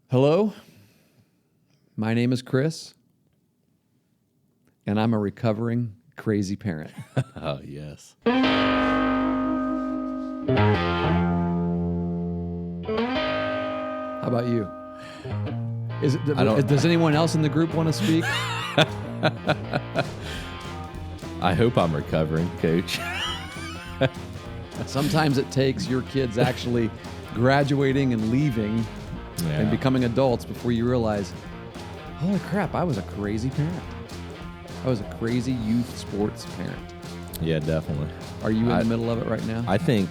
Hello, my name is Chris, and I'm a recovering crazy parent. Oh, yes. How about you? Does anyone else in the group want to speak? I hope I'm recovering, Coach. Sometimes it takes your kids actually graduating and leaving and becoming adults before you realize, holy crap, I was a crazy parent. I was a crazy youth sports parent. Yeah, definitely. Are you in the middle of it right now? I think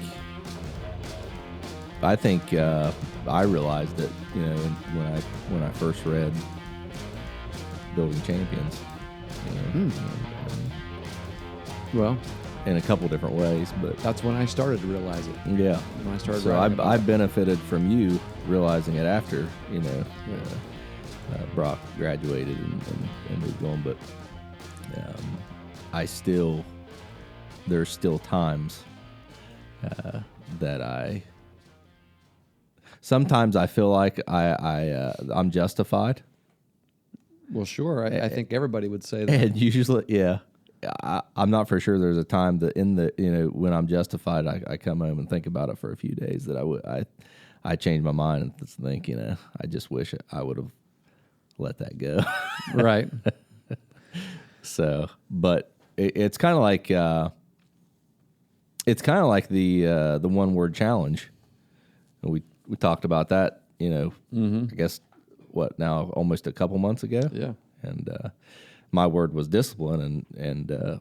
I realized it, when I first read Building Champions. Well, in a couple different ways, but that's when I started to realize it. yeah. When I started So writing about I it. benefited from you realizing it after, Brock graduated and moved on, but there's still times that sometimes I feel like I'm justified, Well, sure. I think everybody would say that. and usually, yeah. I'm not for sure. There's a time that when I'm justified, I come home and think about it for a few days. That I change my mind and think, I just wish I would have let that go. Right. So, but it's kind of like the one word challenge. We talked about that. I guess what now? Almost a couple months ago. Yeah. And my word was discipline, and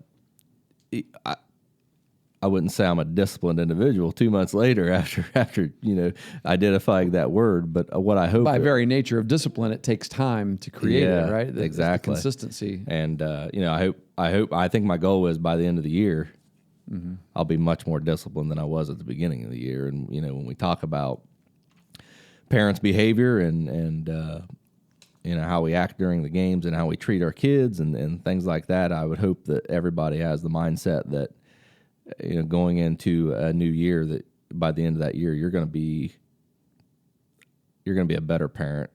I wouldn't say I'm a disciplined individual 2 months later after identifying that word. But what I hope By very nature of discipline, it takes time to create it, right? It's exactly. the consistency. And I think my goal is by the end of the year, I'll be much more disciplined than I was at the beginning of the year. And when we talk about parents' behavior and how we act during the games and how we treat our kids and things like that, I would hope that everybody has the mindset that, going into a new year, that by the end of that year, you're going to be a better parent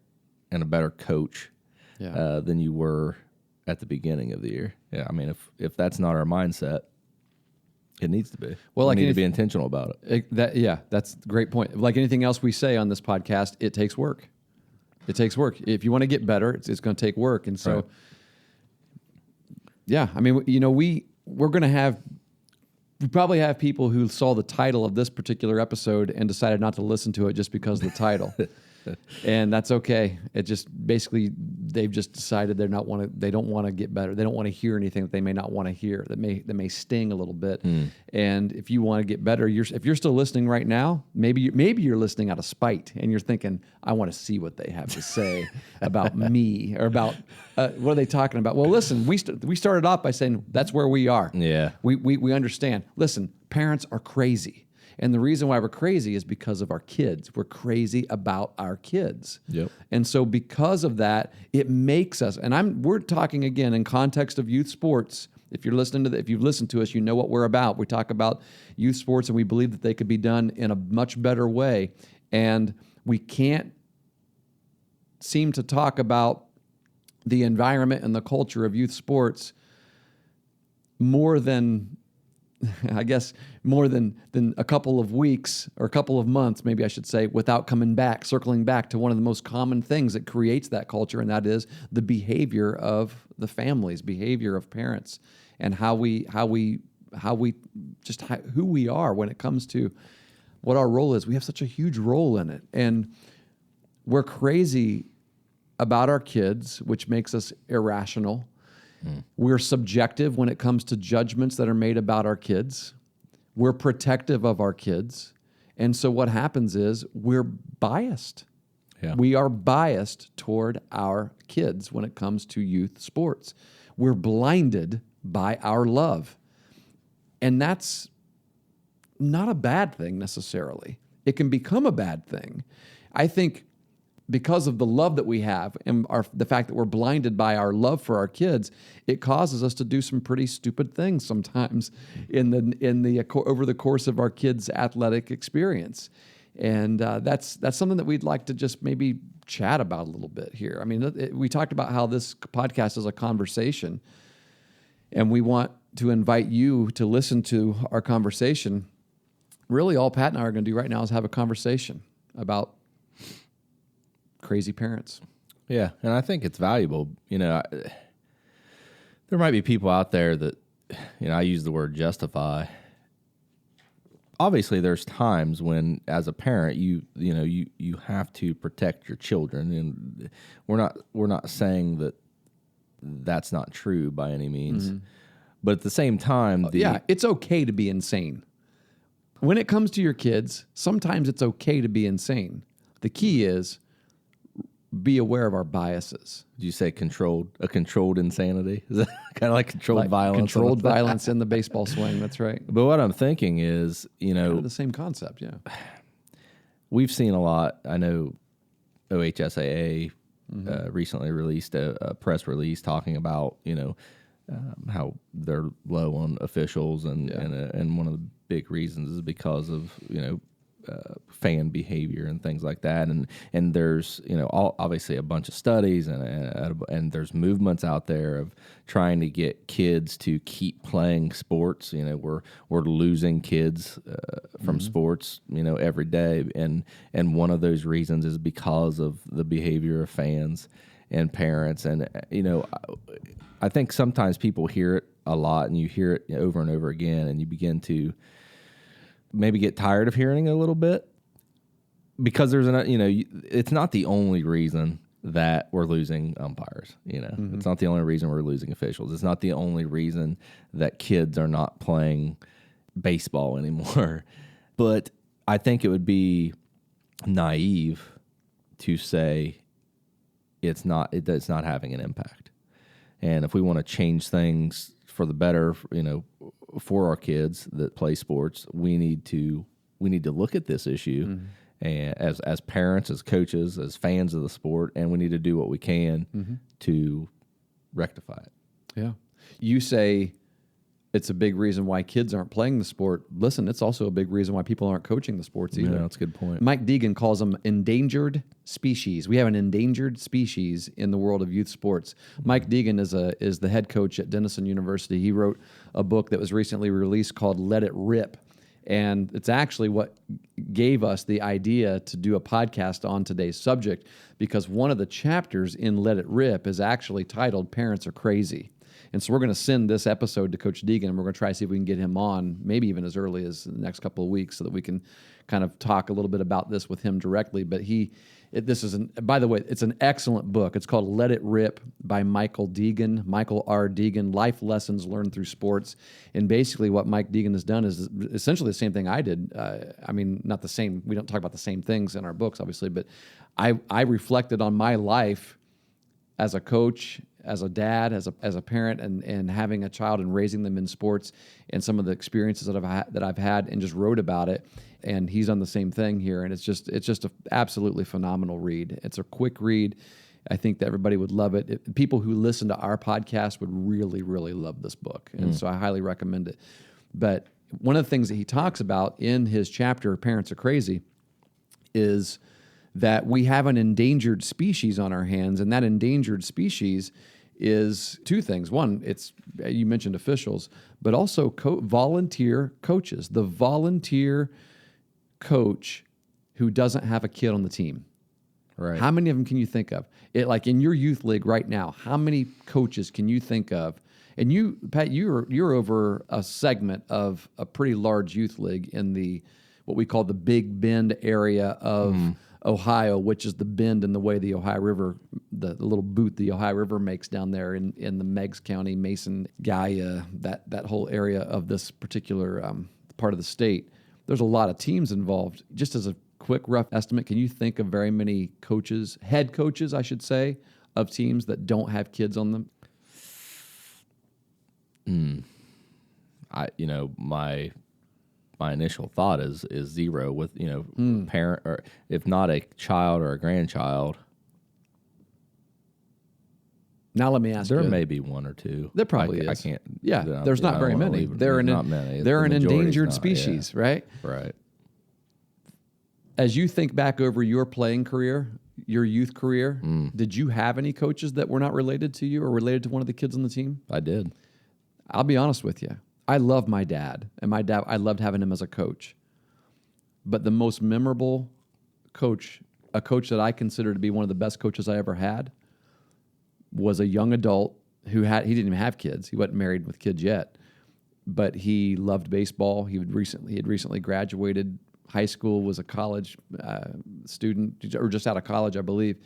and a better coach than you were at the beginning of the year. Yeah. I mean, if that's not our mindset, it needs to be. Well, we need to be intentional about it. That's a great point. Like anything else we say on this podcast, it takes work. It takes work. If you want to get better, it's going to take work. And so, Right. Yeah, I mean, we're going to we probably have people who saw the title of this particular episode and decided not to listen to it just because of the title. And that's okay. It just basically they've just decided they don't want to get better. They don't want to hear anything that they may not want to hear that may sting a little bit. And if you want to get better, if you're still listening right now, maybe you're listening out of spite and you're thinking, I want to see what they have to say about me or about what are they talking about? Well, listen, we started off by saying that's where we are. Yeah. We understand. Listen, parents are crazy. And the reason why we're crazy is because of our kids. We're crazy about our kids. Yep. And so because of that, it makes us, and we're talking again in context of youth sports. If you've listened to us, you know what we're about. We talk about youth sports and we believe that they could be done in a much better way. And we can't seem to talk about the environment and the culture of youth sports more than a couple of weeks or a couple of months, maybe I should say, without circling back to one of the most common things that creates that culture, and that is the behavior of the families, behavior of parents, and who we are when it comes to what our role is. We have such a huge role in it, and we're crazy about our kids, which makes us irrational. We're subjective when it comes to judgments that are made about our kids. We're protective of our kids. And so what happens is we're biased. Yeah. We are biased toward our kids when it comes to youth sports. We're blinded by our love. And that's not a bad thing necessarily. It can become a bad thing. I think because of the love that we have and the fact that we're blinded by our love for our kids, it causes us to do some pretty stupid things sometimes over the course of our kids' athletic experience. And that's something that we'd like to just maybe chat about a little bit here. I mean, we talked about how this podcast is a conversation, and we want to invite you to listen to our conversation. Really, all Pat and I are going to do right now is have a conversation about crazy parents. Yeah, and I think it's valuable. There might be people out there that, I use the word justify. Obviously, there's times when, as a parent, you have to protect your children, and we're not saying that that's not true by any means. Mm-hmm. But at the same time, it's okay to be insane. When it comes to your kids, sometimes it's okay to be insane. The key is be aware of our biases. Did you say controlled insanity? Is that kind of like controlled violence? Controlled violence in the baseball swing. That's right. But what I'm thinking is, kind of the same concept. Yeah, we've seen a lot. I know OHSAA recently released a press release talking about how they're low on officials, and one of the big reasons is because of fan behavior and things like that, and there's obviously a bunch of studies and there's movements out there of trying to get kids to keep playing sports. We're losing kids from sports every day, and one of those reasons is because of the behavior of fans and parents. And I think sometimes people hear it a lot, and you hear it over and over again, and you begin to maybe get tired of hearing it a little bit, because there's it's not the only reason that we're losing umpires. It's not the only reason we're losing officials. It's not the only reason that kids are not playing baseball anymore. But I think it would be naive to say it's not having an impact. And if we want to change things for the better, for our kids that play sports, we need to look at this issue, and as parents, as coaches, as fans of the sport, and we need to do what we can to rectify it. Yeah. You say it's a big reason why kids aren't playing the sport. Listen, it's also a big reason why people aren't coaching the sports either. Yeah, that's a good point. Mike Deegan calls them endangered species. We have an endangered species in the world of youth sports. Mike Deegan is the head coach at Denison University. He wrote a book that was recently released called Let It Rip. And it's actually what gave us the idea to do a podcast on today's subject, because one of the chapters in Let It Rip is actually titled Parents Are Crazy. And so we're going to send this episode to Coach Deegan, and we're going to try to see if we can get him on, maybe even as early as the next couple of weeks, so that we can kind of talk a little bit about this with him directly. But by the way, it's an excellent book. It's called Let It Rip by Michael Deegan, Michael R. Deegan, Life Lessons Learned Through Sports. And basically what Mike Deegan has done is essentially the same thing I did. Not the same. We don't talk about the same things in our books, obviously, but I reflected on my life as a coach, as a dad, as a parent, and having a child and raising them in sports, and some of the experiences that I've had, and just wrote about it. And he's done the same thing here, and it's just an absolutely phenomenal read. It's a quick read. I think that everybody would love it. People who listen to our podcast would really, really love this book, and so I highly recommend it. But one of the things that he talks about in his chapter, Parents Are Crazy, is that we have an endangered species on our hands, and that endangered species is two things. One, you mentioned officials, but also volunteer coaches. The volunteer coach who doesn't have a kid on the team. Right. How many of them can you think of? Like in your youth league right now, how many coaches can you think of? And you, Pat, you're over a segment of a pretty large youth league in what we call the Big Bend area of Ohio, which is the bend in the way the Ohio River, the little boot the Ohio River makes down there in the Meigs County, Mason, Gaia, that whole area of this particular part of the state. There's a lot of teams involved. Just as a quick rough estimate, can you think of very many coaches, head coaches, I should say, of teams that don't have kids on them? My initial thought is zero with parent, or if not a child or a grandchild. Now let me ask you. There may be one or two. There probably is. I can't. Yeah, there's not very many. They're an endangered species, right? Right. As you think back over your playing career, your youth career, did you have any coaches that were not related to you or related to one of the kids on the team? I did. I'll be honest with you. I love my dad, and I loved having him as a coach. But the most memorable coach, a coach that I consider to be one of the best coaches I ever had, was a young adult he didn't even have kids. He wasn't married with kids yet, but he loved baseball. He had recently graduated high school, was a college student, or just out of college, I believe,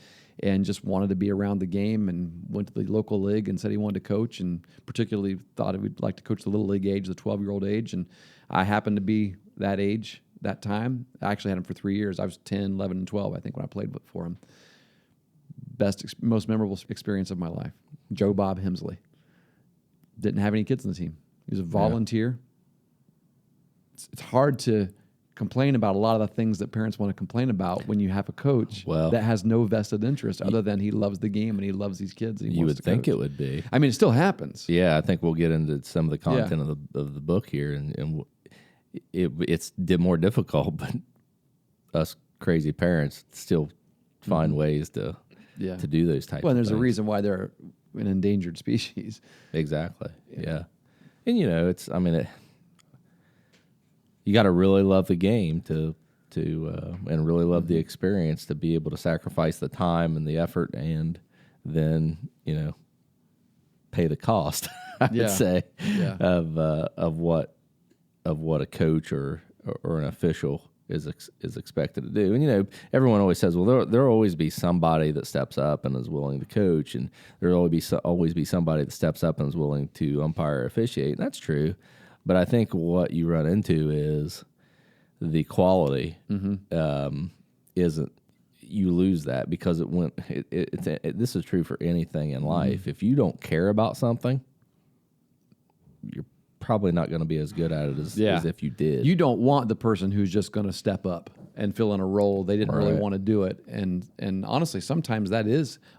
and just wanted to be around the game and went to the local league and said he wanted to coach, and particularly thought he would like to coach the little league age, the 12-year-old age. And I happened to be that age, that time. I actually had him for 3 years. I was 10, 11, and 12, I think, when I played for him. Most memorable experience of my life. Joe Bob Hemsley. Didn't have any kids on the team. He was a volunteer. Yeah. It's hard to complain about a lot of the things that parents want to complain about when you have a coach that has no vested interest other than he loves the game and he loves these kids. You would think it would be. I mean, it still happens. Yeah, I think we'll get into some of the content of the book here, and it's more difficult, but us crazy parents still find ways to do those types of things. Well, and there's a reason why they're an endangered species. Exactly. Yeah. And you got to really love the game to and really love the experience to be able to sacrifice the time and the effort and then, pay the cost, I would say, of what a coach or an official is expected to do. And everyone always says, well, there'll always be somebody that steps up and is willing to coach, and there'll always be somebody that steps up and is willing to umpire or officiate. And that's true, but I think what you run into is the quality isn't. You lose that because this is true for anything in life. If you don't care about something, you're probably not going to be as good at it as if you did. You don't want the person who's just going to step up and fill in a role they didn't really want to do it. And honestly, sometimes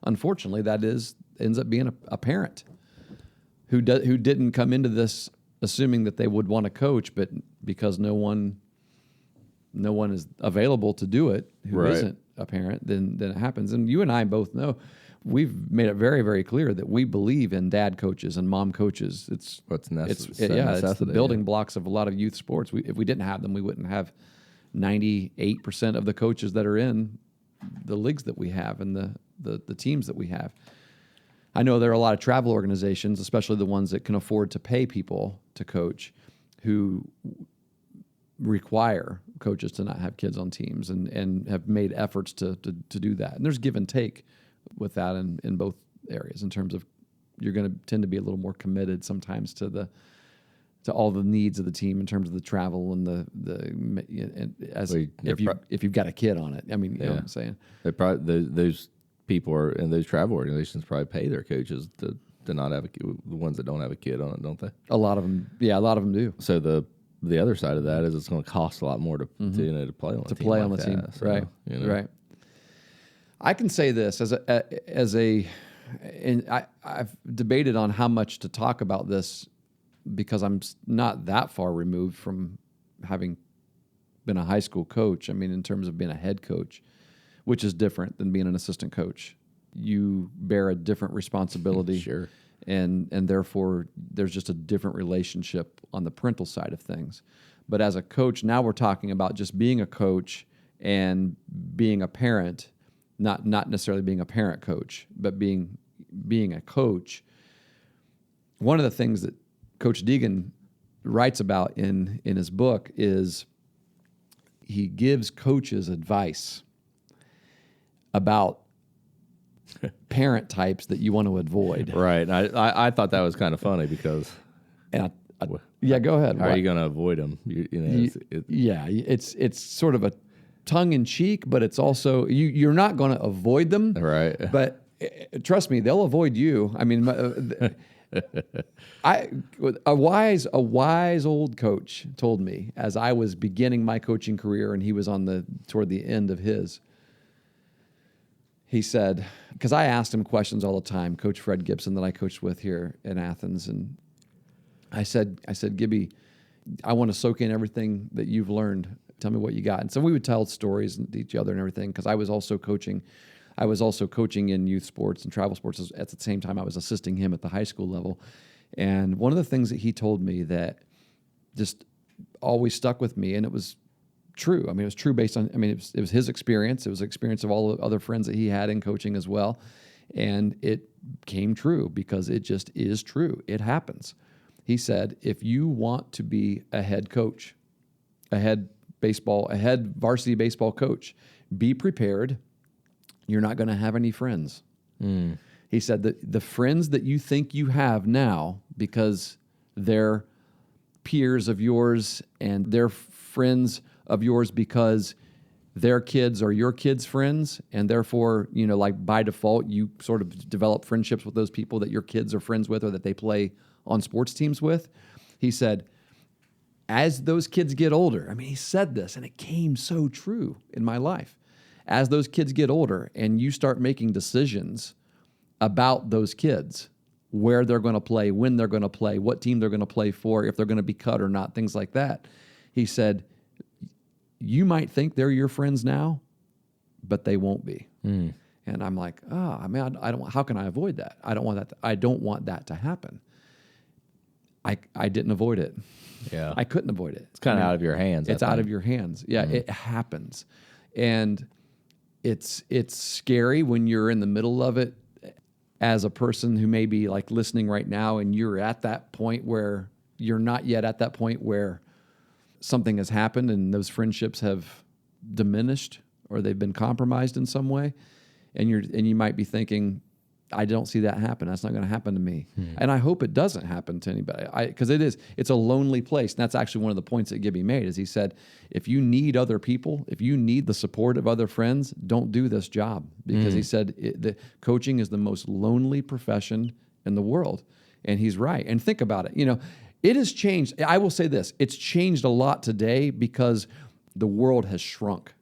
unfortunately, ends up being a parent who didn't come into this assuming that they would want to coach, but because no one is available to do it who isn't a parent, then it happens. And you and I both know. We've made it very, very clear that we believe in dad coaches and mom coaches. It's the building blocks of a lot of youth sports. If we didn't have them, we wouldn't have 98% of the coaches that are in the leagues that we have and the teams that we have. I know there are a lot of travel organizations, especially the ones that can afford to pay people to coach, who require coaches to not have kids on teams and have made efforts to do that. And there's give and take with that in both areas, in terms of you're going to tend to be a little more committed sometimes to all the needs of the team in terms of the travel and if you've got a kid on it. I mean, you know what I'm saying? Those people in those travel organizations probably pay their coaches to not have the ones that don't have a kid on it, don't they? A lot of them do. So the other side of that is it's going to cost a lot more to play on the team. So, right? Right. I can say this I've debated on how much to talk about this because I'm not that far removed from having been a high school coach. I mean, in terms of being a head coach, which is different than being an assistant coach. You bear a different responsibility. Sure. And therefore there's just a different relationship on the parental side of things. But as a coach, now we're talking about just being a coach and being a parent. Not necessarily being a parent coach, but being a coach. One of the things that Coach Deegan writes about in his book is he gives coaches advice about parent types that you want to avoid. Right. I thought that was kind of funny because. And go ahead. How are you going to avoid them? It's sort of a tongue-in-cheek, but it's also you're not going to avoid them, right? But trust me, they'll avoid you. I mean, a wise old coach told me as I was beginning my coaching career, and he was toward the end of his. He said, because I asked him questions all the time, Coach Fred Gibson that I coached with here in Athens, and I said, Gibby, I want to soak in everything that you've learned Tell me what you got. And so we would tell stories to each other and everything, because I was also coaching. I was also coaching in youth sports and travel sports at the same time I was assisting him at the high school level. And one of the things that he told me that just always stuck with me, and it was true. I mean, it was true based on, I mean, it was his experience. It was the experience of all the other friends that he had in coaching as well. And it came true because it just is true. It happens. He said, if you want to be a head coach, a head varsity baseball coach, be prepared. You're not going to have any friends. He said that the friends that you think you have now, because they're peers of yours and they're friends of yours because their kids are your kids' friends, and therefore, like by default, you sort of develop friendships with those people that your kids are friends with or that they play on sports teams with. He said, as those kids get older, I mean, he said this, and it came so true in my life. As those kids get older and you start making decisions about those kids, where they're going to play, when they're going to play, what team they're going to play for, if they're going to be cut or not, things like that. He said, you might think they're your friends now, but they won't be. And I'm like, I don't. How can I avoid that? I don't want that to happen. I didn't avoid it. Yeah, I couldn't avoid it. It's kind of out of your hands. It's out of your hands. Yeah, it happens, and it's scary when you're in the middle of it as a person who may be like listening right now, and you're at that point where you're not yet at that point where something has happened and those friendships have diminished or they've been compromised in some way, and you might be thinking, I don't see that happen. That's not going to happen to me. And I hope it doesn't happen to anybody, because it's a lonely place. And that's actually one of the points that Gibby made, is he said, if you need other people, if you need the support of other friends, don't do this job, because he said the coaching is the most lonely profession in the world. And he's right. And think about it. It has changed. I will say this. It's changed a lot today because the world has shrunk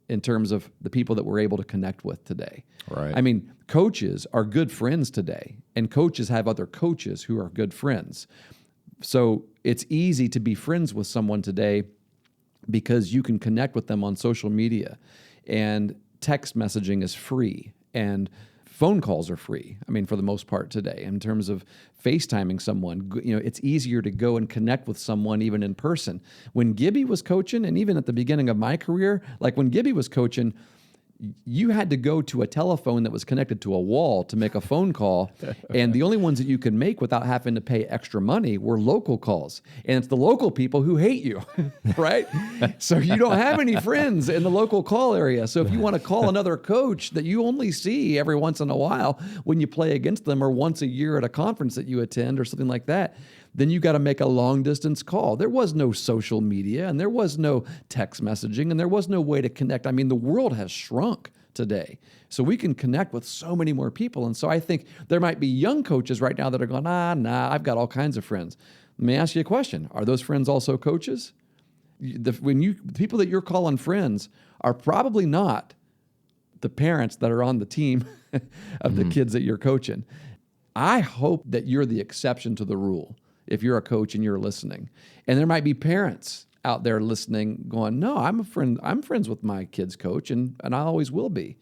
in terms of the people that we're able to connect with today. Right. I mean, coaches are good friends today, and coaches have other coaches who are good friends. So it's easy to be friends with someone today because you can connect with them on social media, and text messaging is free, and phone calls are free. I mean, for the most part today, in terms of FaceTiming someone, it's easier to go and connect with someone even in person. When Gibby was coaching, and even at the beginning of my career, like when Gibby was coaching, you had to go to a telephone that was connected to a wall to make a phone call. And the only ones that you could make without having to pay extra money were local calls. And it's the local people who hate you, right? So you don't have any friends in the local call area. So if you want to call another coach that you only see every once in a while when you play against them, or once a year at a conference that you attend or something like that, then you got to make a long distance call. There was no social media, and there was no text messaging, and there was no way to connect. I mean, the world has shrunk today. So we can connect with so many more people. And so I think there might be young coaches right now that are going, I've got all kinds of friends. Let me ask you a question. Are those friends also coaches? The people that you're calling friends are probably not the parents that are on the team of the kids that you're coaching. I hope that you're the exception to the rule if you're a coach and you're listening. And there might be parents out there listening going, no, I'm friends with my kid's coach, and I always will be.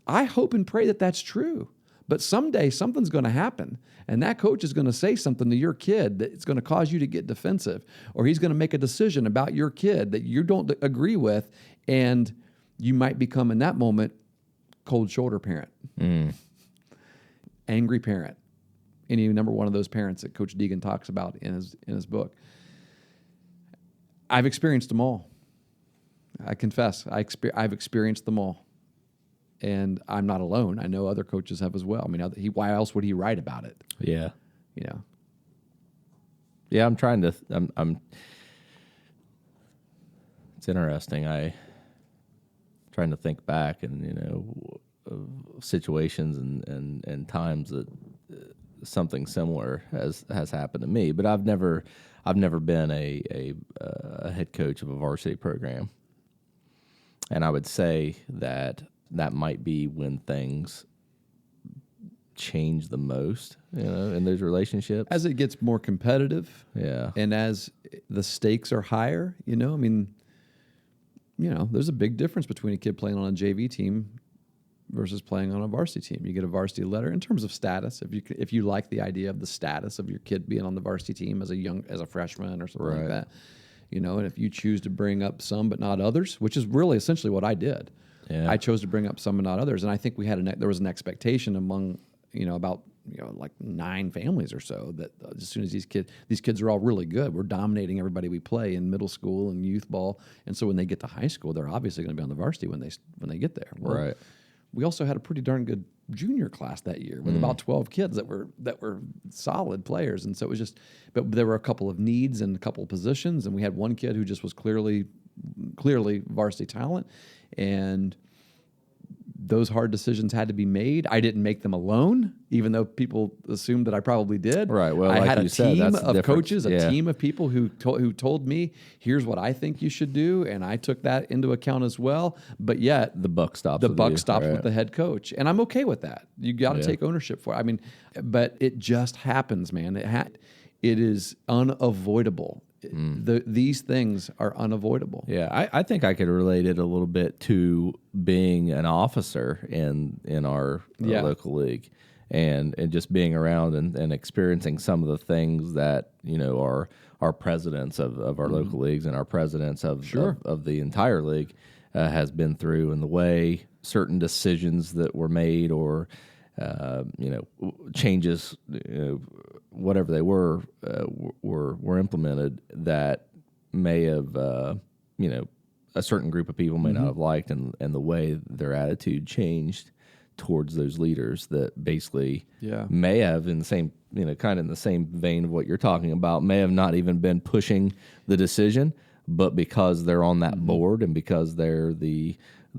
I hope and pray that that's true. But someday something's going to happen, and that coach is going to say something to your kid that it's going to cause you to get defensive, or he's going to make a decision about your kid that you don't agree with, and you might become, in that moment, cold shoulder parent, angry parent. Any number one of those parents that Coach Deegan talks about in his book. I've experienced them all. I confess, I've experienced them all, and I'm not alone. I know other coaches have as well. I mean, why else would he write about it? Yeah, Yeah, I'm trying to. I'm. It's interesting. I'm trying to think back, and situations and times that something similar has happened to me, but I've never been a head coach of a varsity program, and I would say that might be when things change the most, in those relationships. as it gets more competitive, Yeah, and as the stakes are higher, I mean, there's a big difference between a kid playing on a JV team versus playing on a varsity team. You get a varsity letter in terms of status. If you like the idea of the status of your kid being on the varsity team as a freshman or something like that, and if you choose to bring up some but not others, which is really essentially what I did. Yeah. I chose to bring up some and not others, and I think there was an expectation among about like 9 families or so that as soon as these kids are all really good, we're dominating everybody we play in middle school and youth ball, and so when they get to high school, they're obviously going to be on the varsity when they get there. Well, Right. We also had a pretty darn good junior class that year with about 12 kids that were solid players, and so it was but there were a couple of needs and a couple of positions, and we had one kid who just was clearly varsity talent, and those hard decisions had to be made. I didn't make them alone, even though people assumed that I probably did. Right. Well, I like had you a said, team that's the of difference. coaches, a Yeah. team of people who told me, here's what I think you should do, and I took that into account as well. But yet, The buck stops. the with buck you. stops Right. with the head coach, and I'm okay with that. You got to Yeah. take ownership for it. I mean, but it just happens, man. It is unavoidable. These things are unavoidable. Yeah, I think I could relate it a little bit to being an officer in our local league, and just being around and experiencing some of the things that our presidents of our local leagues and our presidents of the entire league has been through, and the way certain decisions that were made or changes, whatever they were implemented that may have, a certain group of people may not have liked, and the way their attitude changed towards those leaders that basically may have in the same, kind of in the same vein of what you're talking about, may have not even been pushing the decision, but because they're on that board and because they're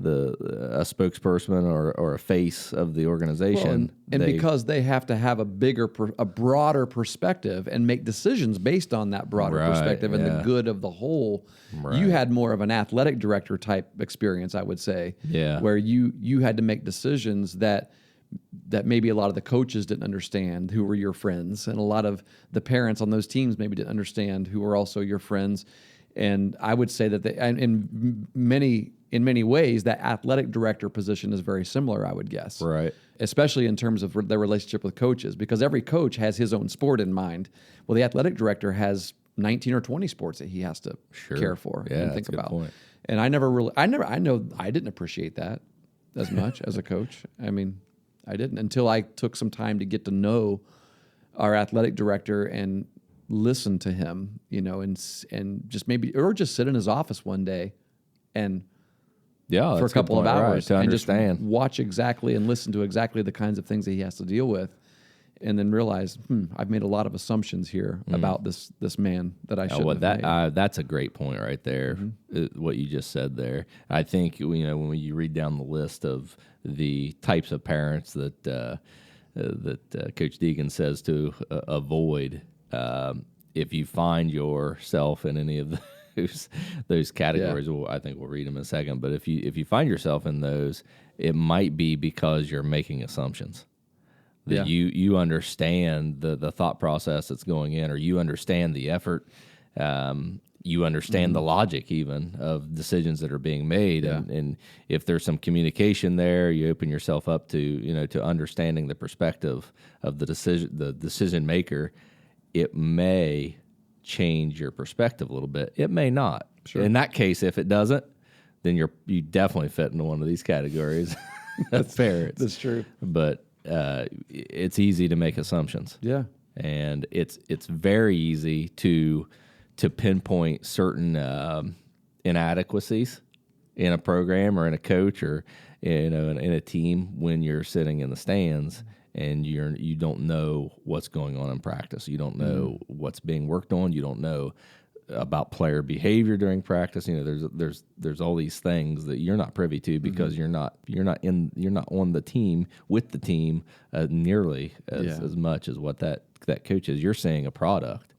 a spokesperson or a face of the organization, and because they have to have a broader perspective and make decisions based on that broader Right, perspective and the yeah. good of the whole. Right. You had more of an athletic director type experience, I would say, Yeah. where you had to make decisions that maybe a lot of the coaches didn't understand who were your friends, and a lot of the parents on those teams maybe didn't understand who were also your friends. And I would say that in many ways, that athletic director position is very similar, I would guess. Right. Especially in terms of their relationship with coaches, because every coach has his own sport in mind. Well, the athletic director has 19 or 20 sports that he has to care for and think that's a good about. point. And I know I didn't appreciate that as much as a coach. I mean, I didn't until I took some time to get to know our athletic director and listen to him, and just just sit in his office one day and for a couple of hours to and understand. just watch exactly and listen to exactly the kinds of things that he has to deal with, and then realize, I've made a lot of assumptions here about this man that I shouldn't have made. That's a great point right there. What you just said there. I think when you read down the list of the types of parents that Coach Deegan says to avoid, if you find yourself in any of those categories, I think we'll read them in a second. But if you find yourself in those, it might be because you're making assumptions. That you understand the thought process that's going in, or you understand the effort, you understand the logic even of decisions that are being made, and if there's some communication there, you open yourself up to understanding the perspective of the decision maker. It may change your perspective a little bit. It may not. Sure. In that case, if it doesn't, then you definitely fit into one of these categories. That's parents. That's true. But it's easy to make assumptions. Yeah. And it's very easy to pinpoint certain inadequacies in a program or in a coach or in a team when you're sitting in the stands and you don't know what's going on in practice. You don't know what's being worked on. You don't know about player behavior during practice. There's all these things that you're not privy to because you're not on the team with the team nearly as much as what that coach is. You're seeing a product,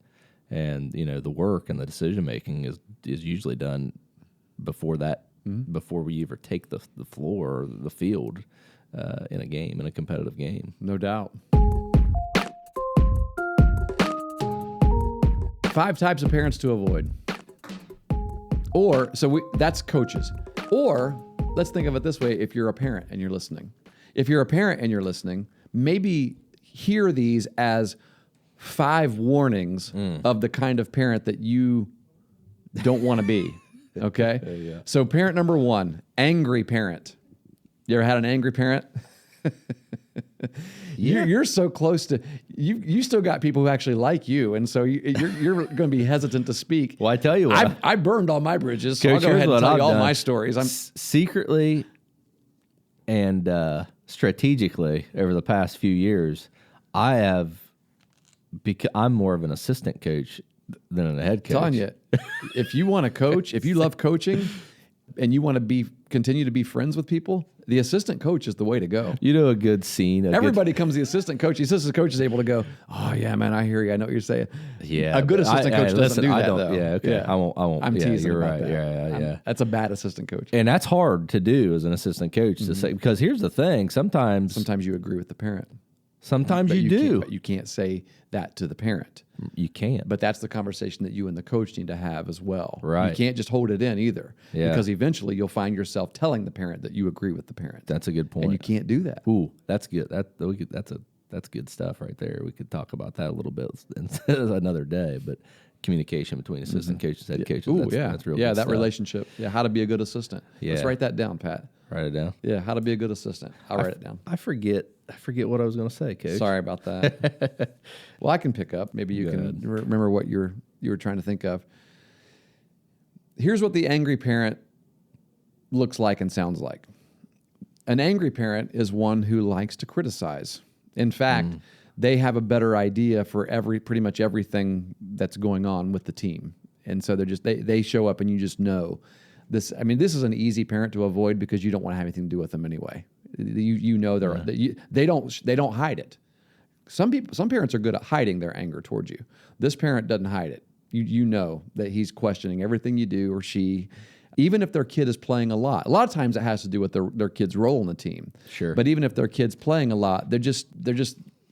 and the work and the decision making is usually done before that, before we ever take the floor or the field in a competitive game. No doubt. 5 types of parents to avoid. Or that's coaches. Or let's think of it this way: if you're a parent and you're listening, maybe hear these as 5 warnings of the kind of parent that you don't want to be. Okay. Yeah. So parent number 1, angry parent. You ever had an angry parent? Yeah. You're so close to you still got people who actually like you, and so you're going to be hesitant to speak. Well, I tell you what, I burned all my bridges, so Coach, I'll go here's ahead and what tell I've you all done. my stories. I'm Secretly and strategically over the past few years, I'm more of an assistant coach than a head coach. telling you, if you want to coach, if you love coaching, and you want to continue to be friends with people, the assistant coach is the way to go. You know, a good scene. Everybody comes the assistant coach. The assistant coach is able to go, oh yeah, man, I hear you. I know what you're saying. Yeah, A good but assistant coach doesn't listen, do I that don't, though. Yeah, okay. I won't. I'm yeah, teasing you're about right. that. Yeah. That's a bad assistant coach. And that's hard to do as an assistant coach to say, because here's the thing: sometimes You agree with the parent. Sometimes But you do. But you can't say that to the parent. You can't. But that's the conversation that you and the coach need to have as well. Right. You can't just hold it in either. Yeah. Because eventually you'll find yourself telling the parent that you agree with the parent. That's a good point. And you can't do that. Ooh, that's good. That's good stuff right there. We could talk about that a little bit another day. But communication between assistant coaches, head coaches. Ooh, That's real. Yeah, good that stuff. relationship. Yeah, how to be a good assistant. Let's Yeah. write that down, Pat. Write it down. Yeah, how to be a good assistant. I'll write it down. I forget what I was going to say, Coach. Sorry about that. Well, I can pick up. Maybe you can remember what you were trying to think of. Here's what the angry parent looks like and sounds like. An angry parent is one who likes to criticize. In fact, they have a better idea for pretty much everything that's going on with the team. And so they show up and you just know this. I mean, this is an easy parent to avoid because you don't want to have anything to do with them anyway. You know they don't hide it. Some parents are good at hiding their anger towards you. This parent doesn't hide it. You know that he's questioning everything you do, or she, even if their kid is playing a lot. A lot of times it has to do with their kid's role in the team. Sure. But even if their kid's playing a lot, they're just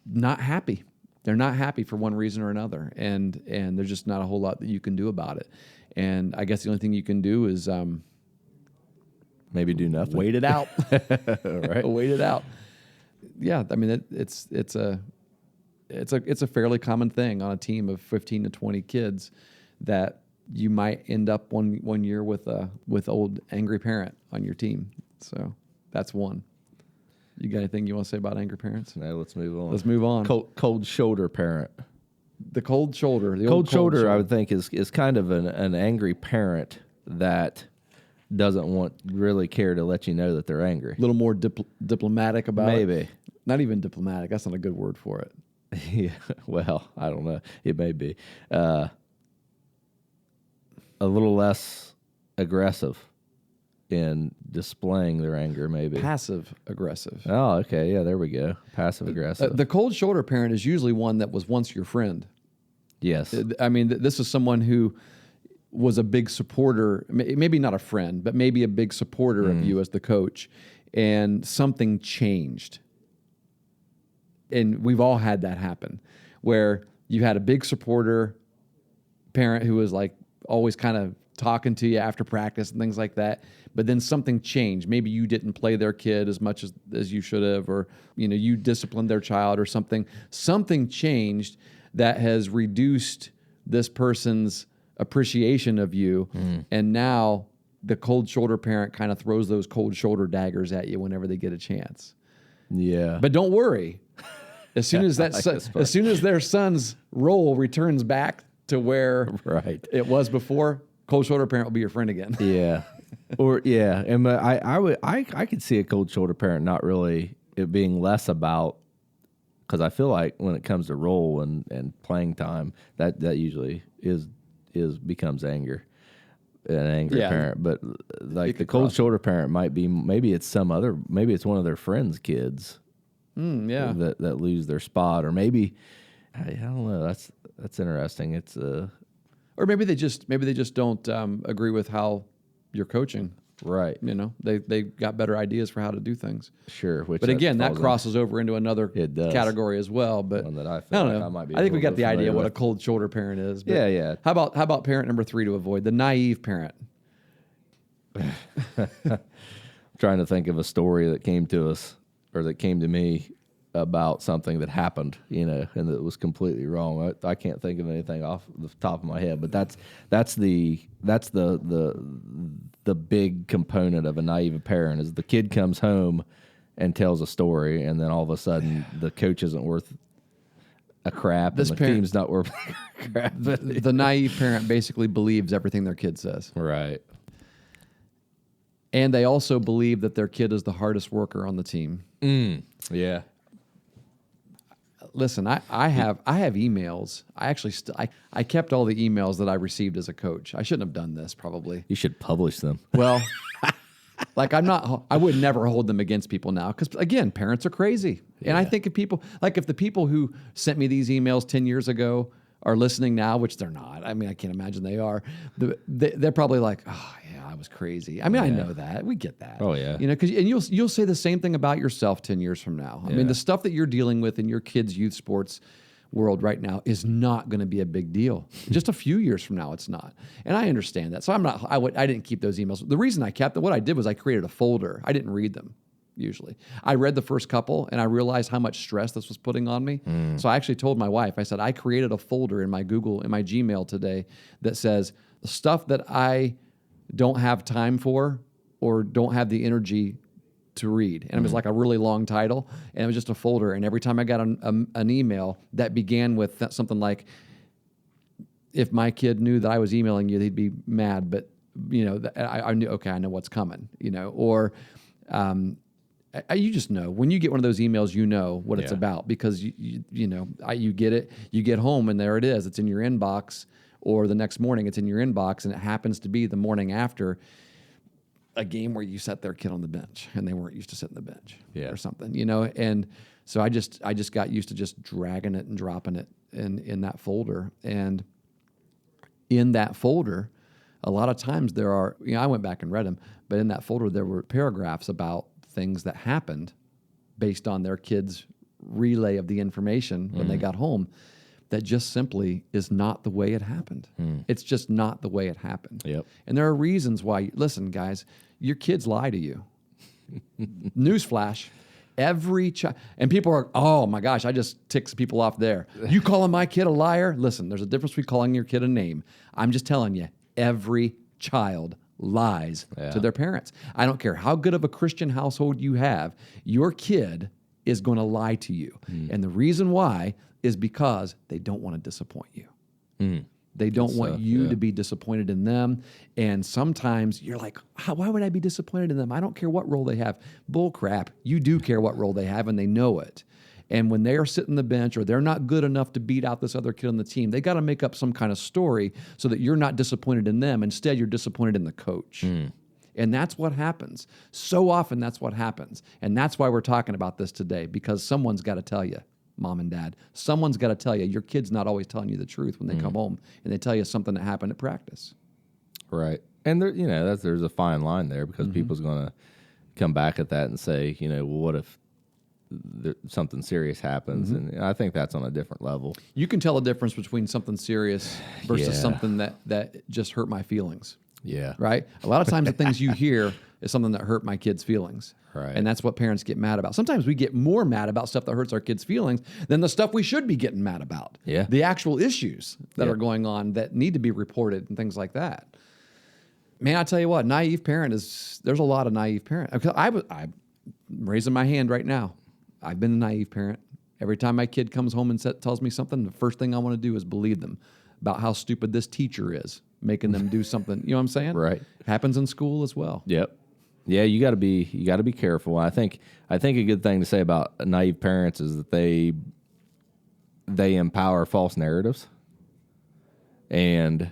not happy. They're not happy for one reason or another, and there's just not a whole lot that you can do about it. And I guess the only thing you can do is Maybe do nothing. wait it out. Right. Wait it out. Yeah, I mean it's a fairly common thing on a team of 15 to 20 kids that you might end up one year with old angry parent on your team. So that's one. You got anything you want to say about angry parents? No, let's move on. Let's move on. Cold shoulder parent. The cold shoulder. The Cold old shoulder, I would think, is kind of an angry parent that doesn't really care to let you know that they're angry. A little more diplomatic about it. Maybe. Not even diplomatic. That's not a good word for it. Yeah, well, I don't know. It may be. A little less aggressive in displaying their anger, maybe. Passive aggressive. Oh, okay. Yeah, there we go. Passive aggressive. The cold shoulder parent is usually one that was once your friend. Yes. I mean, this is someone who was a big supporter, maybe not a friend, but maybe a big supporter of you as the coach, and something changed. And we've all had that happen, where you had a big supporter parent who was like always kind of talking to you after practice and things like that. But then something changed. Maybe you didn't play their kid as much as you should have, or you disciplined their child or something. Something changed that has reduced this person's appreciation of you. And now the cold shoulder parent kind of throws those cold shoulder daggers at you whenever they get a chance. Yeah. But don't worry. As soon as as soon as their son's role returns back to where Right. it was before, cold shoulder parent will be your friend again. Yeah. And I could see a cold shoulder parent not really it being less about, because I feel like when it comes to role and playing time, that usually becomes anger, an angry Yeah. parent. But like the could cold cross. shoulder parent might be, maybe it's one of their friends' kids Yeah. that lose their spot, or maybe I don't know. That's interesting. It's Or maybe they just don't agree with how you're coaching. right. They got better ideas for how to do things. Sure. But again, that crosses over into another It does. category as well. But One that I I feel don't like know. I might be. I think we got the familiar idea what a with. cold shoulder parent is. But Yeah. How about parent number 3 to avoid? The naive parent. Trying to think of a story that came to us or that came to me about something that happened, and that was completely wrong. I can't think of anything off the top of my head, but that's the big component of a naive parent is the kid comes home and tells a story, and then all of a sudden the coach isn't worth a crap, and the team's not worth a crap. The naive parent basically believes everything their kid says. Right. And they also believe that their kid is the hardest worker on the team. Yeah. Listen, I have emails. I actually I kept all the emails that I received as a coach. I shouldn't have done this probably. You should publish them. Well, like I would never hold them against people now because again, parents are crazy. And I think if the people who sent me these emails 10 years ago are listening now, which they're not. I mean, I can't imagine they are. They're probably like, oh yeah, I was crazy. I mean, I know that. We get that. Oh yeah. Because you'll say the same thing about yourself 10 years from now. I mean, the stuff that you're dealing with in your kids' youth sports world right now is not going to be a big deal. Just a few years from now, it's not. And I understand that. So I didn't keep those emails. The reason I kept them, what I did was I created a folder. I didn't read them. Usually, I read the first couple and I realized how much stress this was putting on me. So I actually told my wife, I said, I created a folder in my Gmail today that says the stuff that I don't have time for or don't have the energy to read. And it was like a really long title, and it was just a folder. And every time I got an email that began with something like, if my kid knew that I was emailing you, he'd be mad. But, I knew, okay, I know what's coming, or you just know when you get one of those emails, you know what it's about because you get it, you get home and there it is. It's in your inbox, or the next morning it's in your inbox, and it happens to be the morning after a game where you set their kid on the bench and they weren't used to sitting the bench or something, And so I just got used to just dragging it and dropping it in that folder. And in that folder, a lot of times there are, I went back and read them, but in that folder there were paragraphs about things that happened based on their kids' relay of the information when they got home that just simply is not the way it happened. It's just not the way it happened. Yep. And there are reasons why, listen, guys, your kids lie to you. Newsflash. Every child, and people are, oh my gosh, I just ticked people off there. You calling my kid a liar? Listen, there's a difference between calling your kid a name. I'm just telling you, every child lies to their parents. I don't care how good of a Christian household you have, your kid is going to lie to you. And the reason why is because they don't want to disappoint you. They don't want you to be disappointed in them. And sometimes you're like, why would I be disappointed in them? I don't care what role they have. Bull crap. You do care what role they have, and they know it. And when they are sitting the bench or they're not good enough to beat out this other kid on the team, they got to make up some kind of story so that you're not disappointed in them. Instead, you're disappointed in the coach. And that's what happens. So often that's what happens. And that's why we're talking about this today, because someone's got to tell you, mom and dad, someone's got to tell you, your kid's not always telling you the truth when they come home and they tell you something that happened at practice. Right. And there, there's a fine line there because people's going to come back at that and say, well, what if something serious happens? And I think that's on a different level. You can tell a difference between something serious versus something that just hurt my feelings. Yeah. Right? A lot of times the things you hear is something that hurt my kids' feelings. Right. And that's what parents get mad about. Sometimes we get more mad about stuff that hurts our kids' feelings than the stuff we should be getting mad about. Yeah. The actual issues that are going on that need to be reported and things like that. Man, I tell you what, there's a lot of naive parents. I'm raising my hand right now. I've been a naive parent. Every time my kid comes home and tells me something, the first thing I want to do is believe them about how stupid this teacher is, making them do something. You know what I'm saying? Right. Happens in school as well. Yep. Yeah, you got to be careful. I think a good thing to say about naive parents is that they empower false narratives, and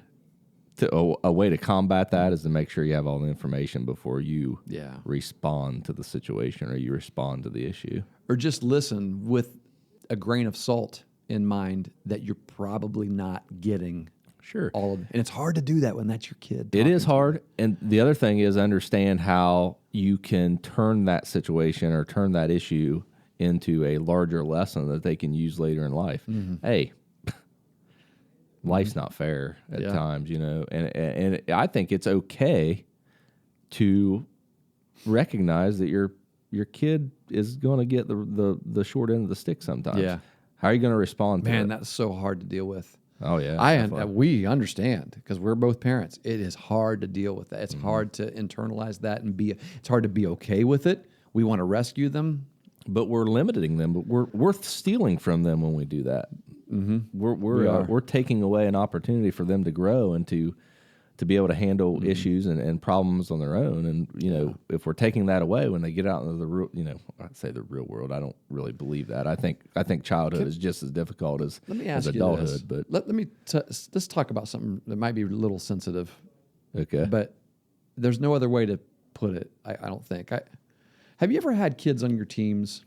a way to combat that is to make sure you have all the information before you respond to the situation or you respond to the issue, or just listen with a grain of salt in mind that you're probably not getting. Sure. All of it. And it's hard to do that when that's your kid. It is hard. And the other thing is understand how you can turn that situation or turn that issue into a larger lesson that they can use later in life. Hey, life's not fair at times, And I think it's okay to recognize that your kid is going to get the short end of the stick sometimes. Yeah. How are you going to respond to Man, it? that's so hard to deal with. Oh yeah. We understand because we're both parents. It is hard to deal with that. It's hard to internalize that and it's hard to be okay with it. We want to rescue them. But we're limiting them. But we're stealing from them when we do that. Mm-hmm. We're taking away an opportunity for them to grow and to be able to handle issues and problems on their own. And if we're taking that away when they get out into the real, I'd say the real world. I don't really believe that. I think childhood is just as difficult as adulthood. This. But let's talk about something that might be a little sensitive. Okay. But there's no other way to put it. I don't think. Have you ever had kids on your teams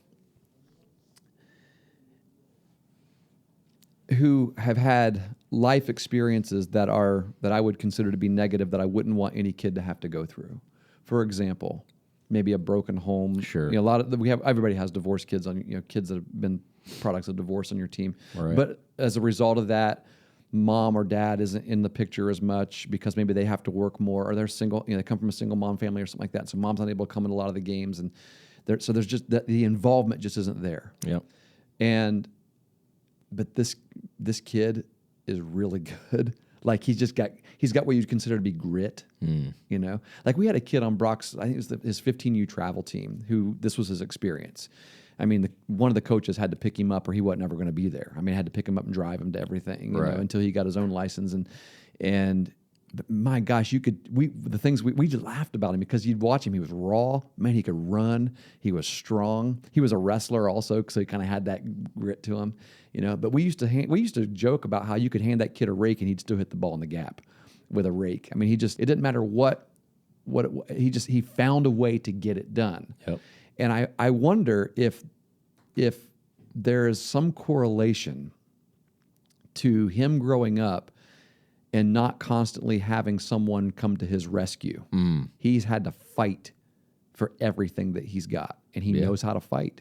who have had life experiences that I would consider to be negative, that I wouldn't want any kid to have to go through? For example, maybe a broken home. Sure. Everybody has divorced kids on, kids that have been products of divorce on your team. Right. But as a result of that, mom or dad isn't in the picture as much because maybe they have to work more, or they're single, they come from a single mom family or something like that. So mom's not able to come in a lot of the games, and there's just the involvement just isn't there. Yep. But this kid is really good. Like he's got what you'd consider to be grit. Like we had a kid on Brock's, I think it was his 15U travel team, who this was his experience. I mean, one of the coaches had to pick him up or he wasn't ever going to be there. I mean, had to pick him up and drive him to everything, until he got his own license. But my gosh, the things we just laughed about him because you'd watch him. He was raw, man. He could run. He was strong. He was a wrestler also, so he kind of had that grit to him, But we used to joke about how you could hand that kid a rake and he'd still hit the ball in the gap with a rake. I mean, it didn't matter he found a way to get it done. Yep. And I wonder if there is some correlation to him growing up and not constantly having someone come to his rescue. He's had to fight for everything that he's got, and he knows how to fight.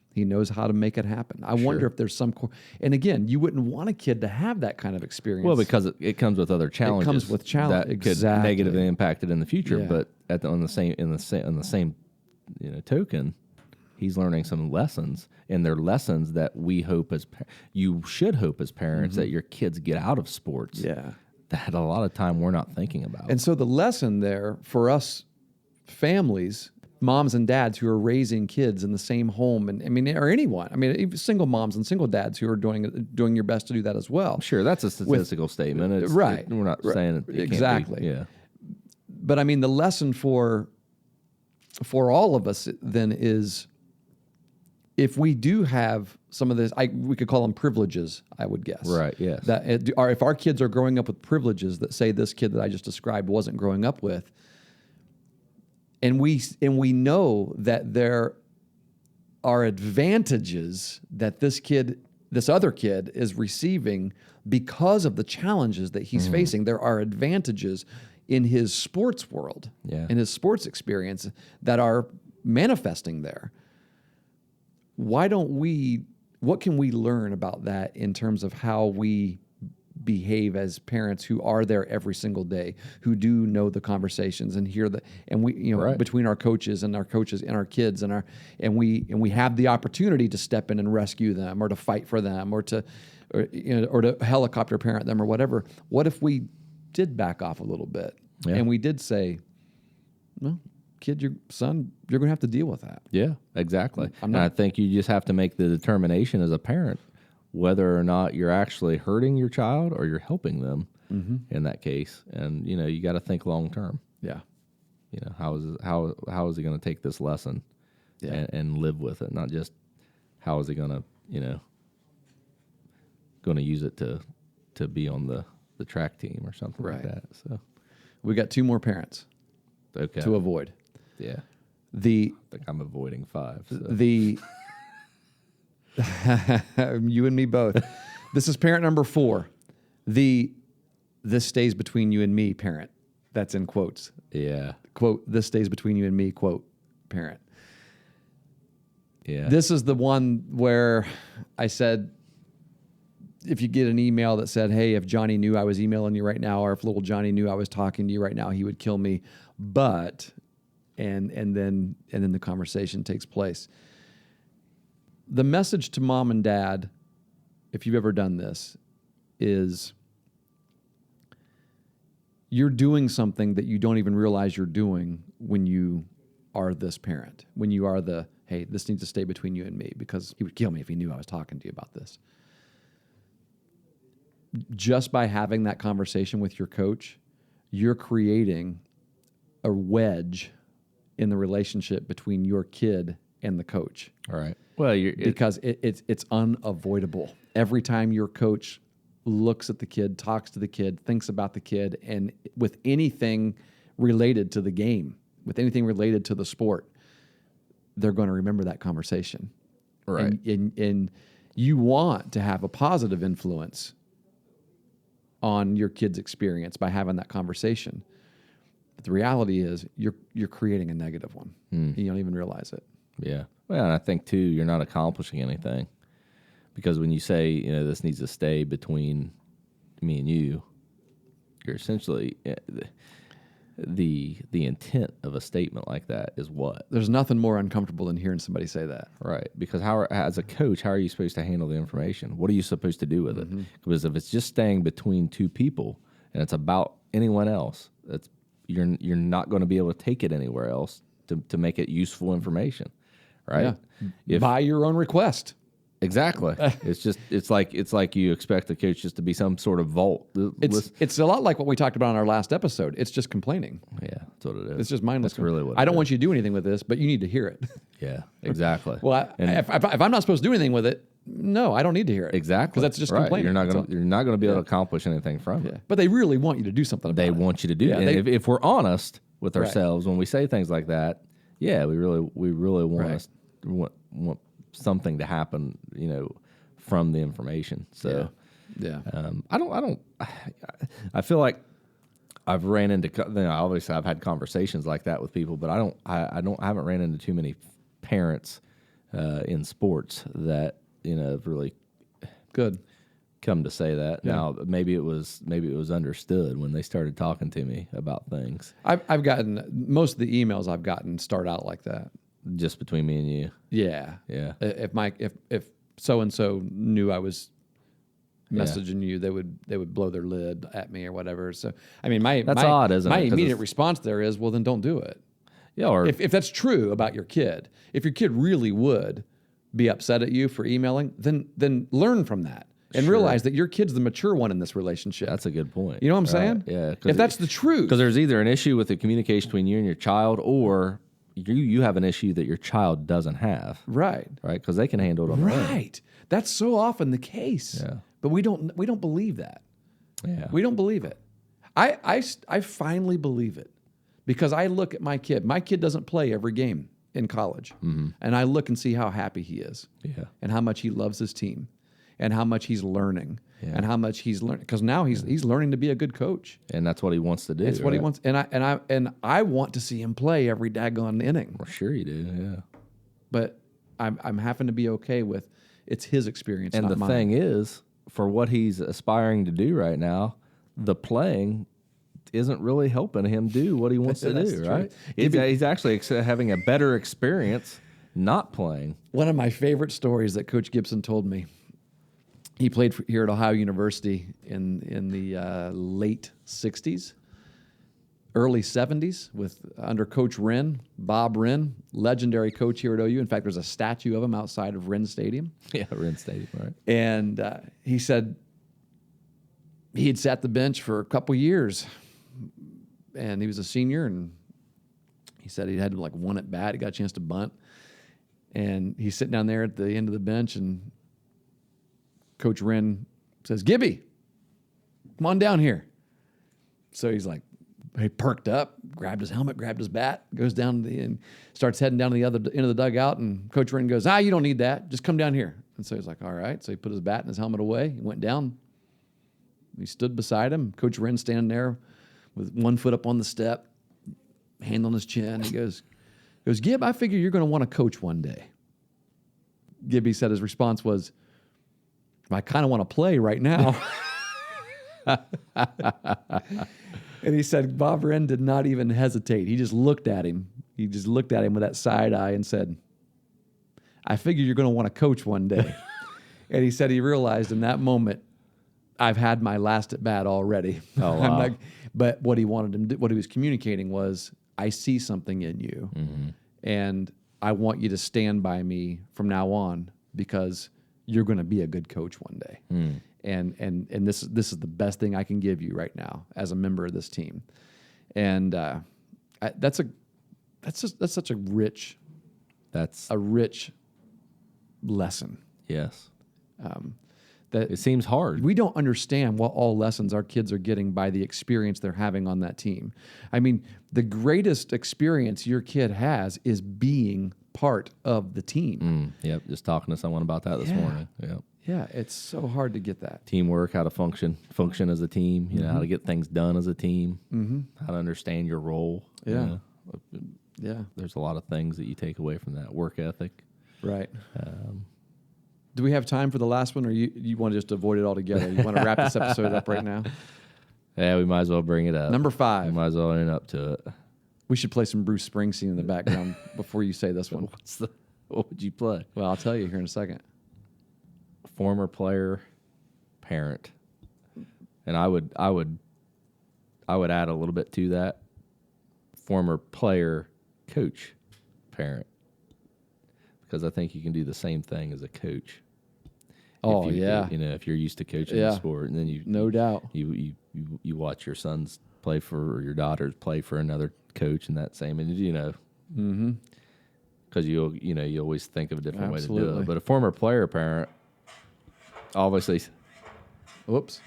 He knows how to make it happen. I wonder if there's some and again, you wouldn't want a kid to have that kind of experience. Well, because it comes with other challenges. It comes with challenges that could negatively impact it in the future. Yeah. But on the same token, he's learning some lessons, and they're lessons that we hope you should hope as parents that your kids get out of sports. Yeah. That a lot of time we're not thinking about. And so the lesson there for us families, moms and dads who are raising kids in the same home, or anyone, even single moms and single dads who are doing your best to do that as well. Sure, that's a statistical statement. Right. We're not saying it exactly. Can't be, yeah. But the lesson for all of us then is, if we do have some of this, we could call them privileges, I would guess. Right, yes. That if our kids are growing up with privileges that say this kid that I just described wasn't growing up with, and we know that there are advantages that this other kid is receiving because of the challenges that he's facing. There are advantages in his sports world, in his sports experience, that are manifesting there. What can we learn about that in terms of how we behave as parents who are there every single day, who do know the conversations and hear between our coaches and our kids and we have the opportunity to step in and rescue them or to fight for them or to helicopter parent them or whatever. What if we did back off a little bit and we did say, well, kid, your son, you're going to have to deal with that. Yeah, exactly. And I think you just have to make the determination as a parent whether or not you're actually hurting your child or you're helping them in that case. And, you got to think long term. Yeah. How is he going to take this lesson and live with it? Not just how is he going to, going to use it to be on the track team or something like that. So we got 2 more parents to avoid. Yeah. I think I'm avoiding 5. So. You and me both. This is parent number 4. This stays between you and me, parent. That's in quotes. Yeah. Quote, this stays between you and me, quote, parent. Yeah. This is the one where I said, if you get an email that said, hey, if Johnny knew I was emailing you right now, or if little Johnny knew I was talking to you right now, he would kill me. but, and then the conversation takes place. The message to mom and dad, if you've ever done this, is you're doing something that you don't even realize you're doing when you are this parent, when you are the, hey, this needs to stay between you and me, because he would kill me if he knew I was talking to you about this. Just by having that conversation with your coach, you're creating a wedge in the relationship between your kid and the coach. All right. Well, Because it's unavoidable. Every time your coach looks at the kid, talks to the kid, thinks about the kid, and with anything related to the game, with anything related to the sport, they're going to remember that conversation. Right. And you want to have a positive influence on your kid's experience by having that conversation. But the reality is you're creating a negative one. You don't even realize it. Yeah. Well, and I think too, you're not accomplishing anything, because when you say, you know, this needs to stay between me and you, you're essentially the intent of a statement like that is what? There's nothing more uncomfortable than hearing somebody say that. Right. Because as a coach, how are you supposed to handle the information? What are you supposed to do with it? Because if it's just staying between two people and it's about anyone else, you're not going to be able to take it anywhere else to make it useful information. Right. Yeah. By your own request. Exactly. It's like you expect the coach just to be some sort of vault. It's a lot like what we talked about in our last episode. It's just complaining. Yeah, that's what it is. It's just mindless. That's really what I don't want you to do anything with this, but you need to hear it. Yeah, exactly. Well, if I'm not supposed to do anything with it, no, I don't need to hear it. Exactly. Because that's just right. complaining. You're not going to be able to accomplish anything from it. But they really want you to do something about it. They want you to do it. And if we're honest with ourselves when we say things like that, yeah, we really want want something to happen, you know, from the information. So, I feel like I've ran into, obviously I've had conversations like that with people, but I haven't ran into too many parents in sports that, you know, have really come to say that. Yeah. Now, maybe it was understood when they started talking to me about things. I've gotten, most of the emails I've gotten start out like that. Just between me and you. Yeah. Yeah. If so-and-so knew I was messaging you, they would blow their lid at me or whatever. So, I mean, that's odd, isn't it? My immediate response there is, well, then don't do it. Yeah. Or if that's true about your kid, if your kid really would be upset at you for emailing, then learn from that and realize that your kid's the mature one in this relationship. That's a good point. You know what I'm saying? Yeah. If that's the truth. Because there's either an issue with the communication between you and your child, or you have an issue that your child doesn't have. Right. Right? Because they can handle it on their own. Right. That's so often the case. Yeah. But we don't believe that. Yeah. We don't believe it. I finally believe it, because I look at my kid. My kid doesn't play every game in college. And I look and see how happy he is. Yeah. And how much he loves his team, and how much he's learning, and how much he's learning, because now he's learning to be a good coach. And that's what he wants to do. That's what he wants. And I want to see him play every daggone inning. Well, sure you do. Yeah. But I'm having to be okay with it's his experience, and not the mine. thing is, for what he's aspiring to do right now, the playing isn't really helping him do what he wants to That's do, true. right? He's actually having a better experience not playing. One of my favorite stories that Coach Gibson told me, he played here at Ohio University in the late 60s, early 70s under Coach Wren, Bob Wren, legendary coach here at OU. In fact, there's a statue of him outside of Wren Stadium. Yeah, Wren Stadium, right? And he said he had sat the bench for a couple years, and he was a senior, and he said he had like one at bat. He got a chance to bunt, and he's sitting down there at the end of the bench, and Coach Wren says, "Gibby, come on down here." So he's like, he perked up, grabbed his helmet, grabbed his bat, goes down and starts heading down to the other end of the dugout. And Coach Wren goes, "You don't need that. Just come down here." And so he's like, "All right." So he put his bat and his helmet away. He went down. He stood beside him. Coach Wren standing there with one foot up on the step, hand on his chin. He goes, "Gib, I figure you're going to want to coach one day." Gibby said his response was, "I kind of want to play right now." And he said Bob Wren did not even hesitate. He just looked at him. He just looked at him with that side eye and said, I figure you're going to want to coach one day. And he said he realized in that moment, I've had my last at bat already. Oh, wow. But what he wanted him to, what he was communicating was, I see something in you, and I want you to stand by me from now on because you're going to be a good coach one day. And this is the best thing I can give you right now as a member of this team. And that's such a rich lesson. Yes. That It seems hard. we don't understand what all lessons our kids are getting by the experience they're having on that team. I mean, the greatest experience your kid has is being part of the team. Yep. Just talking to someone about that this Yeah. morning. Yep. Yeah, it's so hard to get that. Teamwork, how to function as a team, you know, how to get things done as a team, how to understand your role. you Yeah. know. Yeah, There's a lot of things that you take away from that work ethic. right. Do we have time for the last one, or you want to just avoid it altogether? You want to wrap this episode up right now? Yeah, we might as well bring it up. Number We 5. might as well end up to it. We should play some Bruce Springsteen in the background before you say this one. What would you play? Well, I'll tell you here in a second. Former player, parent, and I would add a little bit to that. Former player, coach, parent, because I think you can do the same thing as a coach. Oh, If you, yeah. you know, if you're used to coaching Yeah. the sport, and then you No doubt. you watch your sons play for, or your daughters play for another coach, and that same, and you know, because you always think of a different way to do Absolutely. it. But a former player parent, obviously, Whoops.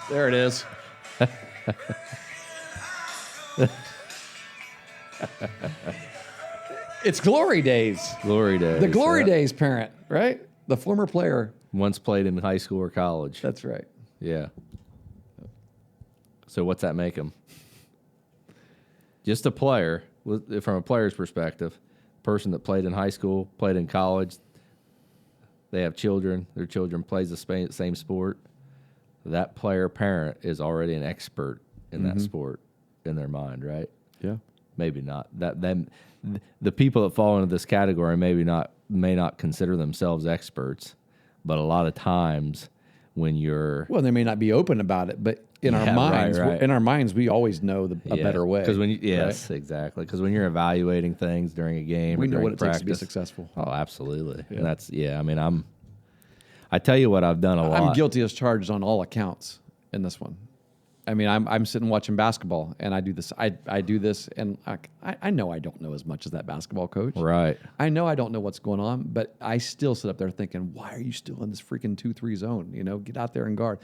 There it is. It's Glory Days. glory days. The Glory yeah. Days parent, right? The former player. Once played in high school or college. That's right. Yeah. So what's that make him? Just a player, from a player's perspective, person that played in high school, played in college, they have children, their children plays the same sport. That player parent is already an expert in that sport in their mind, right? Yeah. Maybe not. The people that fall into this category may not consider themselves experts, but a lot of times when you're Well, they may not be open about it, but in Yeah, our minds, right. in our minds, we always know a better way. Because when right? exactly. Because when you're evaluating things during a game, We or know during what it takes to be practice, successful. Oh, absolutely. And that's I mean, I tell you what, I've done a lot. I'm guilty as charged on all accounts in this one. I mean, I'm sitting watching basketball, and I do this. I do this, and I know I don't know as much as that basketball coach. Right. I know I don't know what's going on, but I still sit up there thinking, why are you still in this freaking 2-3 zone? You know, get out there and guard.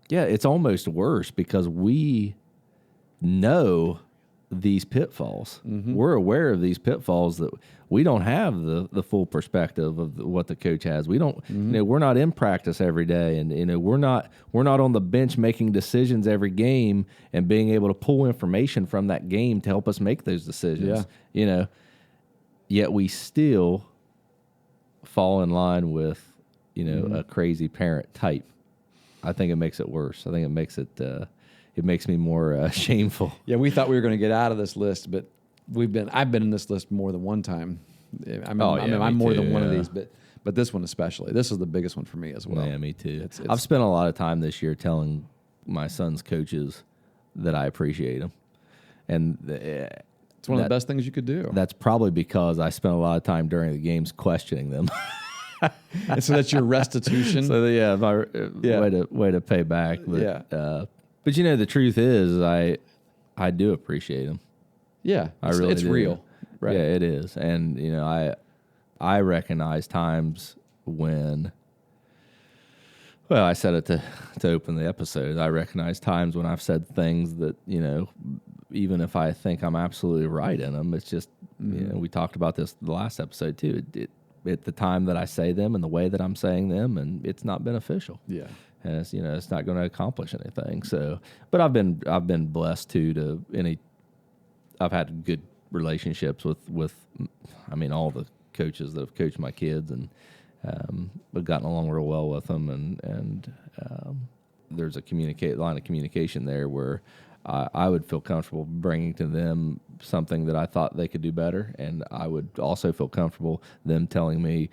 Yeah, it's almost worse because we know these pitfalls. We're aware of these pitfalls that we don't have the full perspective of what the coach has. We don't, we're not in practice every day, and we're not on the bench making decisions every game and being able to pull information from that game to help us make those decisions. Yet we still fall in line with a crazy parent type. I think it makes it worse. I think it makes me more shameful. Yeah, we thought we were going to get out of this list, but I've been in this list more than one time. I'm more too, than one of yeah. these, but this one especially. This is the biggest one for me as well. Yeah, me too. It's- I've spent a lot of time this year telling my son's coaches that I appreciate them, and It's one of the best things you could do. that's probably because I spent a lot of time during the games questioning them. And so that's your restitution. So my Yeah. way to pay back. But, Yeah. But the truth is, I do appreciate them. Yeah, I really it's do. real, right? Yeah, it is, and I recognize times when. Well, I said it to open the episode. I recognize times when I've said things that even if I think I'm absolutely right in them, it's just we talked about this the last episode too. At the time that I say them and the way that I'm saying them, and it's not beneficial. Yeah. And it's it's not going to accomplish anything. So, but I've been blessed too I've had good relationships with all the coaches that have coached my kids, and I've gotten along real well with them, and there's a line of communication there where I would feel comfortable bringing to them something that I thought they could do better, and I would also feel comfortable them telling me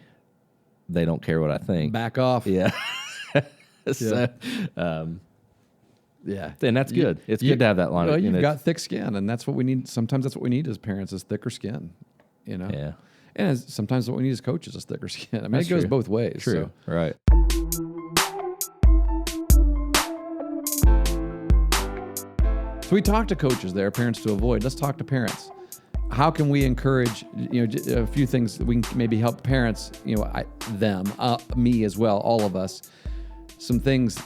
they don't care what I think. Back off. Yeah. So, Yeah. and that's good. It's good to have that line. Well, of, you've got thick skin, and that's what we need. Sometimes that's what we need as parents is thicker skin, you know? Yeah. And sometimes what we need as coaches is thicker skin. I mean, That's it goes true. both ways. True. So. Right. So we talked to coaches there, parents to avoid. Let's talk to parents. How can we encourage, a few things that we can maybe help parents, me as well, all of us, some things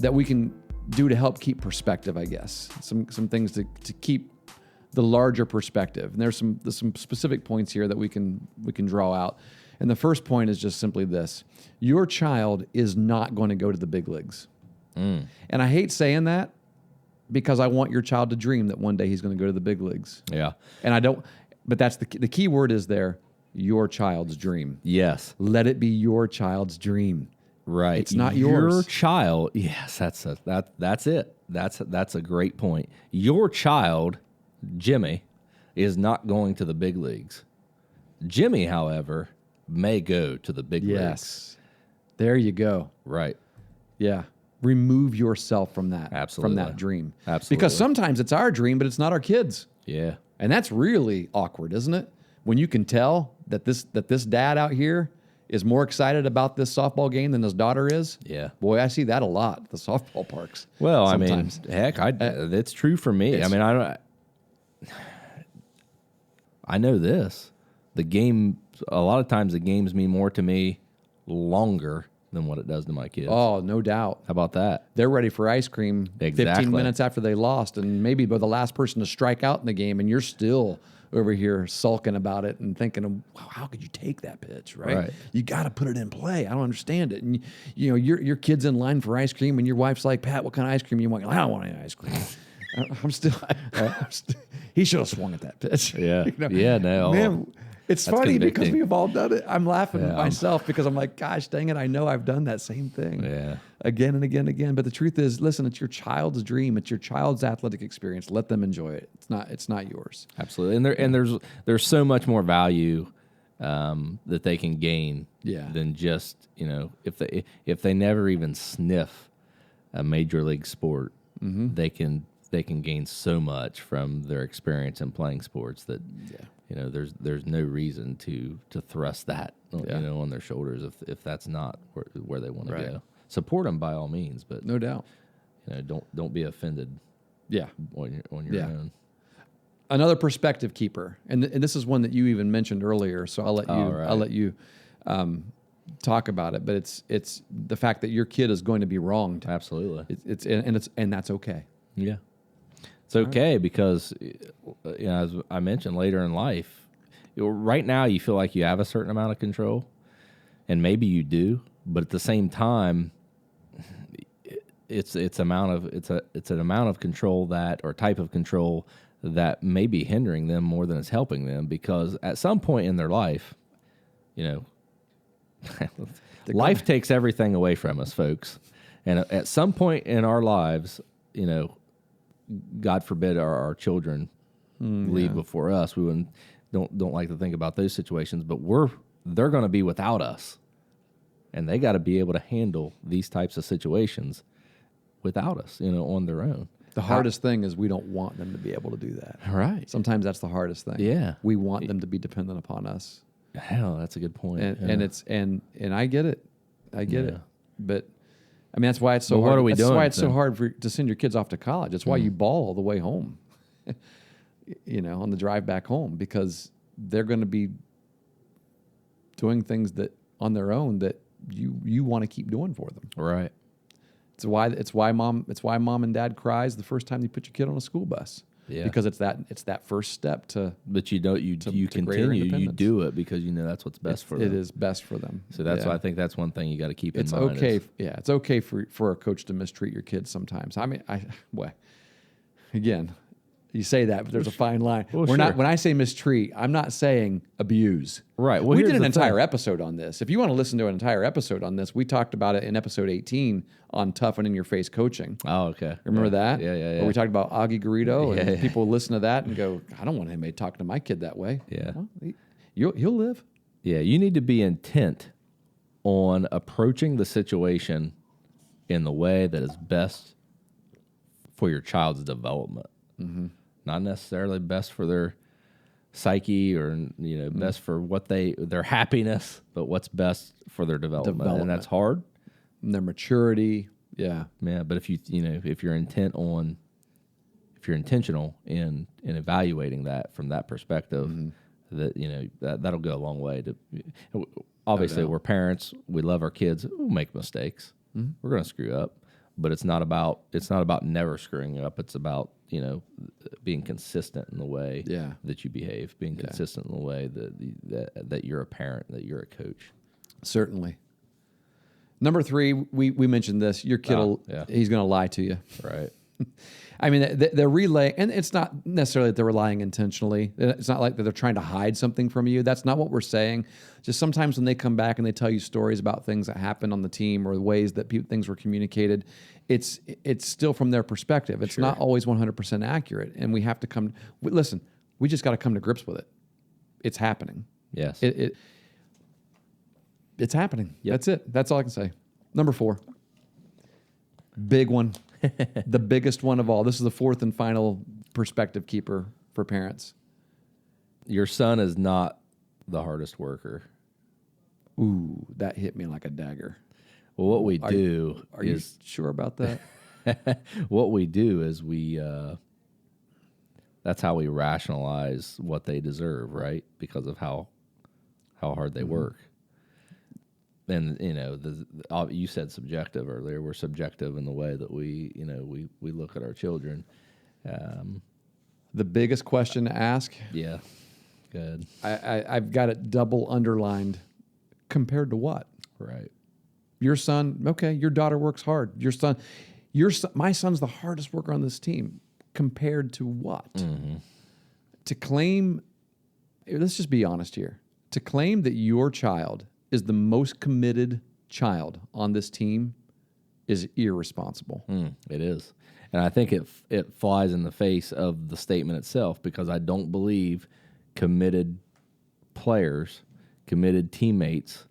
that we can do to help keep perspective, I guess. Some things to keep the larger perspective. And there's some specific points here that we can draw out. And the first point is just simply this. Your child is not going to go to the big leagues. And I hate saying that, because I want your child to dream that one day he's going to go to the big leagues. Yeah. And I don't, but that's the key word is there, your child's dream. Yes. Let it be your child's dream. Right. It's not your yours. child. Yes, that's it. That's a great point. Your child, Jimmy, is not going to the big leagues. Jimmy, however, may go to the big leagues. Yes. There you go. Right. Yeah. Remove yourself from that. Absolutely. From that dream. Absolutely. Because sometimes it's our dream, but it's not our kids. Yeah. And that's really awkward, isn't it? When you can tell that this dad out here is more excited about this softball game than his daughter is. Yeah. Boy, I see that a lot at the softball parks. Well, sometimes. I mean, heck, it's true for me. I mean, I know this. The game, a lot of times the games mean more to me longer than what it does to my kids. Oh, no doubt. How about that? They're ready for ice cream 15 Exactly. minutes after they lost, and maybe they're the last person to strike out in the game, and you're still over here sulking about it and thinking, wow, how could you take that pitch, right? Right. You got to put it in play. I don't understand it. And your kid's in line for ice cream, and your wife's like, Pat, what kind of ice cream you want? I don't want any ice cream. I'm still. He should have swung at that pitch. Yeah. Yeah, no. Man, it's That's funny because convicting. we've all done it. I'm laughing Yeah, at myself because I'm like, gosh, dang it, I know I've done that same thing. Yeah. Again and again and again. But the truth is, listen, it's your child's dream. It's your child's athletic experience. Let them enjoy it. It's not yours. Absolutely. And there's so much more value that they can gain than just, if they never even sniff a major league sport, they can gain so much from their experience in playing sports that there's no reason to thrust that on their shoulders if that's not where they want to go. Support them by all means, but No doubt. don't be offended. Yeah. on your own. Another perspective keeper, and this is one that you even mentioned earlier. So I'll let you. right. I'll let you talk about it. But it's the fact that your kid is going to be wronged. Absolutely. And that's okay. Yeah. It's okay because, as I mentioned later in life, right now you feel like you have a certain amount of control, and maybe you do, but at the same time, it's an amount of control that, or type of control that may be hindering them more than it's helping them, because at some point in their life, life takes everything away from us, folks, and at some point in our lives, God forbid our children leave before us. We don't like to think about those situations, but they're going to be without us, and they got to be able to handle these types of situations without us, on their own. The hardest thing is we don't want them to be able to do that. Right. Sometimes that's the hardest thing. Yeah. We want them to be dependent upon us. Hell, that's a good point. And I get it. I get it. Yeah. But I mean, that's why it's so But hard. what are we that's doing why it's so then? hard to send your kids off to college. It's why you bawl all the way home, on the drive back home, because they're going to be doing things that on their own that you want to keep doing for them. Right. It's why mom and dad cries the first time you put your kid on a school bus. Yeah. Because it's that first step to. But you to greater continue, you independence. do it because that's what's best for them. It is best for them. So that's Yeah. why I think that's one thing you got to keep It's in mind. okay. It's okay for a coach to mistreat your kids sometimes. I mean, again, You say that, but there's a fine line. Well, We're not. sure. When I say mistreat, I'm not saying abuse. Right. Well, we here's did an the entire thing. episode on this. If you want to listen to an entire episode on this, we talked about it in episode 18 on tough and in your face coaching. Oh, okay. Remember that? Yeah. Where we talked about Augie Garrido, and Yeah, yeah. people listen to that and go, "I don't want anybody talking to my kid that way." Yeah. Well, he'll live. Yeah, you need to be intent on approaching the situation in the way that is best for your child's development. Not necessarily best for their psyche or best for their happiness, but what's best for their development. And that's hard. And their maturity. Yeah. Yeah, but if if you're intentional in evaluating that from that perspective, that'll go a long way. Obviously, we're parents. We love our kids. We'll make mistakes. We're going to screw up, but it's not about never screwing up. It's about being consistent in the way that you behave, being consistent in the way that you're a parent, that you're a coach. Certainly. Number 3, we mentioned this. Your kid, he's going to lie to you. Right. I mean, they're relaying, and it's not necessarily that they're lying intentionally. It's not like that they're trying to hide something from you. That's not what we're saying. Just sometimes when they come back and they tell you stories about things that happened on the team or the ways that things were communicated, it's still from their perspective. It's not always 100% accurate, and we have to listen. We just got to come to grips with it. It's happening. Yes. It's happening. Yep. That's it. That's all I can say. Number 4, big one. The biggest one of all. This is the 4th and final perspective keeper for parents. Your son is not the hardest worker. Ooh, that hit me like a dagger. Well, what we do Are you sure about that? what we do is that's how we rationalize what they deserve, right? Because of how hard they work. And you said subjective earlier. We're subjective in the way that we look at our children. The biggest question to ask. Yeah, good. I've got it double underlined. Compared to what? Right. Your son. Okay, your daughter works hard. My son's the hardest worker on this team. Compared to what? Mm-hmm. To claim. Let's just be honest here. To claim that your child is the most committed child on this team is irresponsible. It is. And I think it flies in the face of the statement itself, because I don't believe committed players, committed teammates,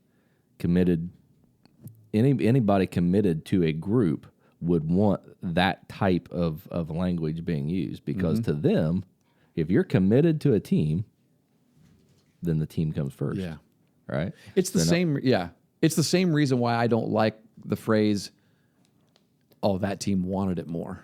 anybody committed to a group would want that type of language being used, because to them, if you're committed to a team, then the team comes first. Yeah. Right? It's the same. Yeah. It's the same reason why I don't like the phrase, "Oh, that team wanted it more."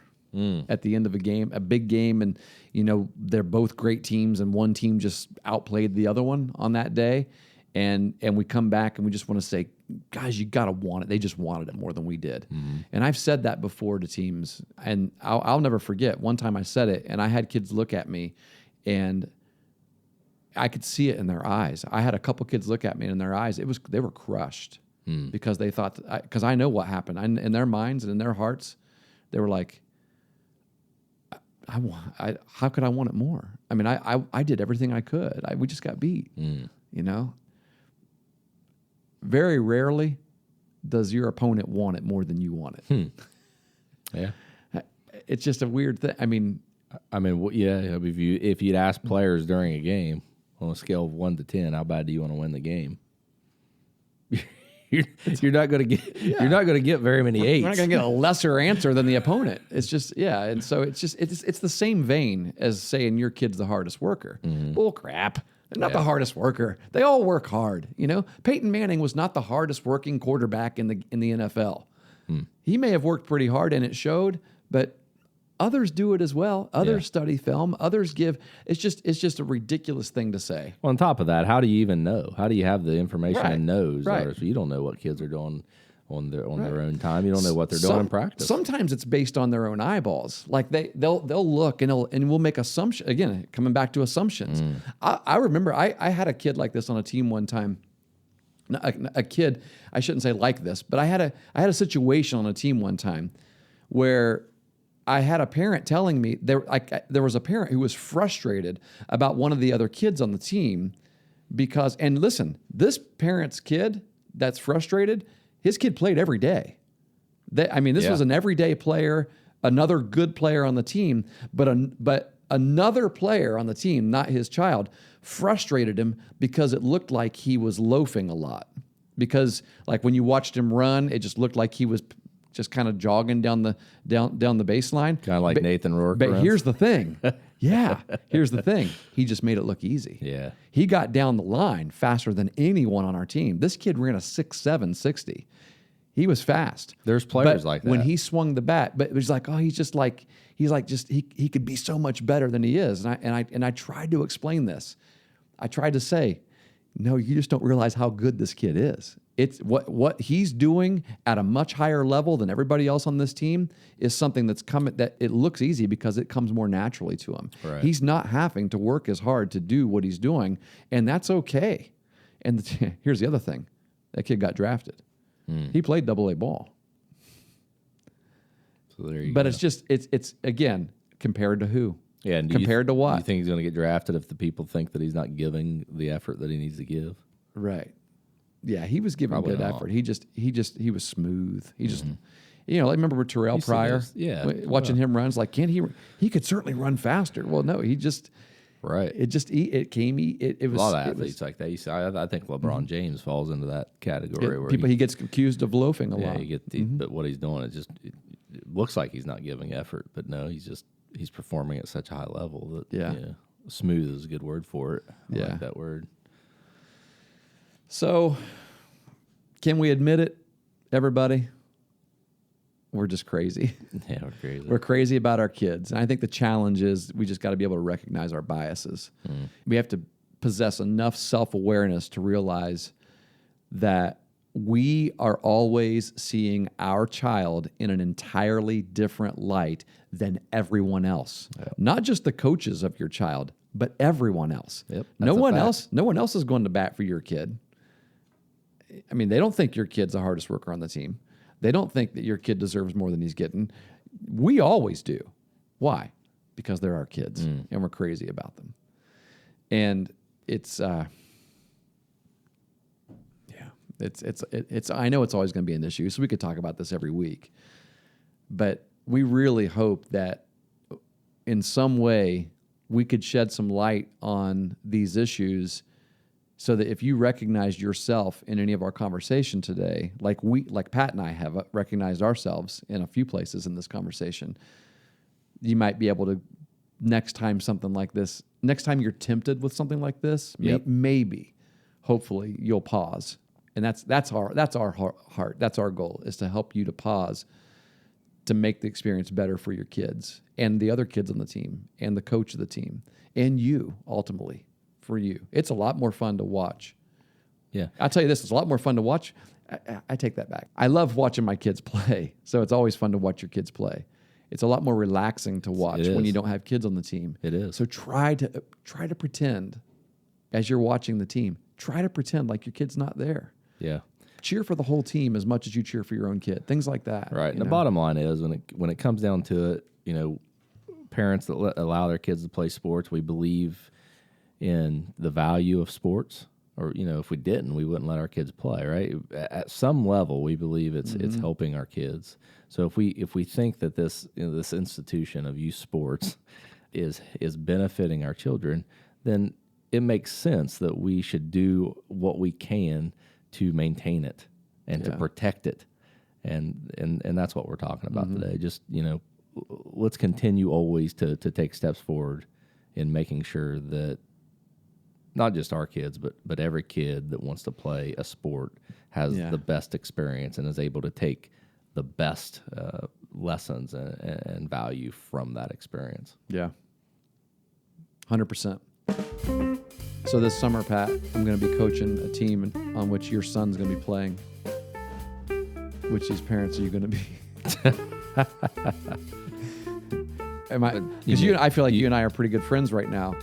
At the end of a game, a big game, and they're both great teams, and one team just outplayed the other one on that day, and we come back and we just want to say, "Guys, you gotta want it." They just wanted it more than we did, and I've said that before to teams, and I'll never forget. One time I said it, and I had kids look at me, and I could see it in their eyes. I had a couple kids look at me, and in their eyes, they were crushed because they thought, because I know what happened. In their minds and in their hearts, they were like, how could I want it more? I mean, I did everything I could. We just got beat, Very rarely does your opponent want it more than you want it. Yeah. It's just a weird thing. I mean, if you'd ask players during a game, on a scale of 1 to 10, how bad do you want to win the game? You're not going to get. You're not going to get very many 8s. You're not going to get a lesser answer than the opponent. It's just and so it's the same vein as saying your kid's the hardest worker. Bull crap. They're not the hardest worker. They all work hard. Peyton Manning was not the hardest working quarterback in the NFL. He may have worked pretty hard and it showed, but others do it as well. Others study film. Others give. It's just a ridiculous thing to say. Well, on top of that, how do you even know? How do you have the information and knows? Right. So you don't know what kids are doing on their own time. You don't know what they're doing in practice. Sometimes it's based on their own eyeballs. Like they'll look and we'll make assumptions. Again, coming back to assumptions. I remember I had a kid like this on a team one time. A kid, I shouldn't say like this, but I had a situation on a team one time where I had a parent telling me there was a parent who was frustrated about one of the other kids on the team because, and listen, this parent's kid that's frustrated, his kid played every day. This was an everyday player, another good player on the team, but another player on the team, not his child, frustrated him because it looked like he was loafing a lot. Because like when you watched him run, it just looked like he was just kind of jogging down the baseline. Kind of like Nathan Rourke. But here's the thing. Yeah, here's the thing. He just made it look easy. Yeah. He got down the line faster than anyone on our team. This kid ran a 6.7 60. He was fast. There's players like that. When he swung the bat, but it was like, he could be so much better than he is. And I tried to explain this. I tried to say, no, you just don't realize how good this kid is. It's what he's doing at a much higher level than everybody else on this team is something that's coming, that it looks easy because it comes more naturally to him. Right. He's not having to work as hard to do what he's doing, and that's okay. And here's the other thing. That kid got drafted. He played AA ball. So there you But go. it's again, compared to who? Yeah, and compared to what? Do you think he's going to get drafted if the people think that he's not giving the effort that he needs to give? Right. Yeah, he was giving Probably good not. effort. He was smooth. He just, I remember Terrell He's Pryor. yeah. Watching him run, it's like, can't he? He could certainly run faster. Well, no, he just, Right. it just, it came. It was A lot of it athletes was- like that. You see, I think LeBron James falls into that category where he gets accused of loafing a yeah, lot. you get the, but what he's doing is just it looks like he's not giving effort, but no, he's performing at such a high level that Yeah. smooth is a good word for it. I Yeah. like that word. So, can we admit it, everybody? We're just crazy. Yeah, we're crazy. We're crazy about our kids. And I think the challenge is we just got to be able to recognize our biases. We have to possess enough self-awareness to realize that we are always seeing our child in an entirely different light than everyone else. Not just the coaches of your child, but everyone else. Yep, No that's a one fact. else, no one else is going to bat for your kid. I mean, they don't think your kid's the hardest worker on the team. They don't think that your kid deserves more than he's getting. We always do. Why? Because they're our kids and we're crazy about them. And it's I know it's always going to be an issue, so we could talk about this every week. But we really hope that in some way we could shed some light on these issues so that if you recognize yourself in any of our conversation today, like Pat and I have recognized ourselves in a few places in this conversation, you might be able to next time you're tempted with something like this, Yep. maybe, hopefully you'll pause. And that's our heart. That's our goal, is to help you to pause to make the experience better for your kids and the other kids on the team and the coach of the team and you, ultimately, for you. It's a lot more fun to watch. Yeah. I'll tell you this, it's a lot more fun to watch. I take that back. I love watching my kids play, so it's always fun to watch your kids play. It's a lot more relaxing to watch It when is. you don't have kids on the team. It is. So try to pretend, as you're watching the team, try to pretend like your kid's not there. Yeah. Cheer for the whole team as much as you cheer for your own kid. Things like that. Right. you And the know? bottom line is when it comes down to it, parents that allow their kids to play sports, we believe in the value of sports. Or, if we didn't, we wouldn't let our kids play, right? At some level, we believe it's helping our kids. So if we think that this this institution of youth sports is benefiting our children, then it makes sense that we should do what we can to maintain it and to protect it. And that's what we're talking about today. Just, let's continue always to take steps forward in making sure that not just our kids, but every kid that wants to play a sport has the best experience and is able to take the best lessons and value from that experience. Yeah. 100%. So this summer, Pat, I'm going to be coaching a team on which your son's going to be playing. Which these parents are you going to be? Am I? Because I feel like you and I are pretty good friends right now.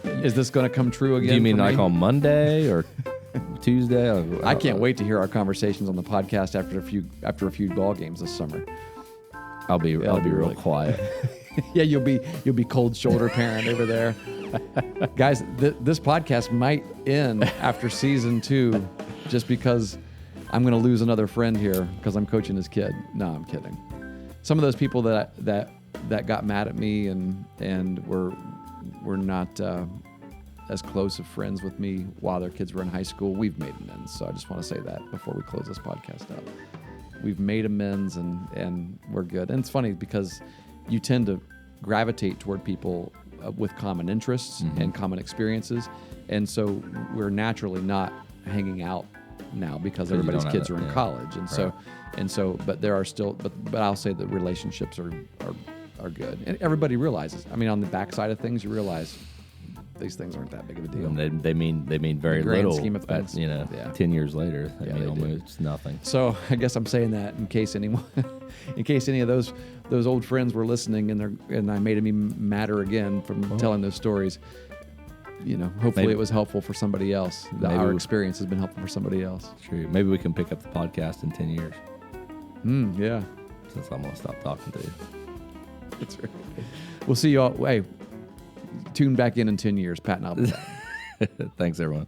Is this going to come true again? Do you mean for like me? on Monday or Tuesday? I can't wait to hear our conversations on the podcast after a few ball games this summer. I'll be real really- quiet. Yeah, you'll be cold shoulder parent over there. Guys, this podcast might end after season 2 just because I'm going to lose another friend here because I'm coaching his kid. No, I'm kidding. Some of those people that got mad at me and were not as close of friends with me while their kids were in high school, we've made amends. So I just want to say that before we close this podcast up. We've made amends and we're good. And it's funny because you tend to gravitate toward people with common interests and common experiences. And so we're naturally not hanging out now because you everybody's don't kids have are it, in yeah. college. And so, but there are still, but I'll say that relationships are good. And everybody realizes, I mean, on the backside of things, you realize these things aren't that big of a deal. And they mean very grand little. scheme of things. Yeah. Yeah. 10 years later, Yeah, I mean, they do. almost nothing. So I guess I'm saying that in case anyone, in case any of those old friends were listening and I made them madder again from telling those stories. Hopefully Maybe- it was helpful for somebody else. Maybe Our we- experience has been helpful for somebody else. True. Maybe we can pick up the podcast in 10 years Yeah, since I'm going to stop talking to you. that's right. We'll see you all. Hey, tune back in 10 years. Pat and I'll be back. Thanks, everyone.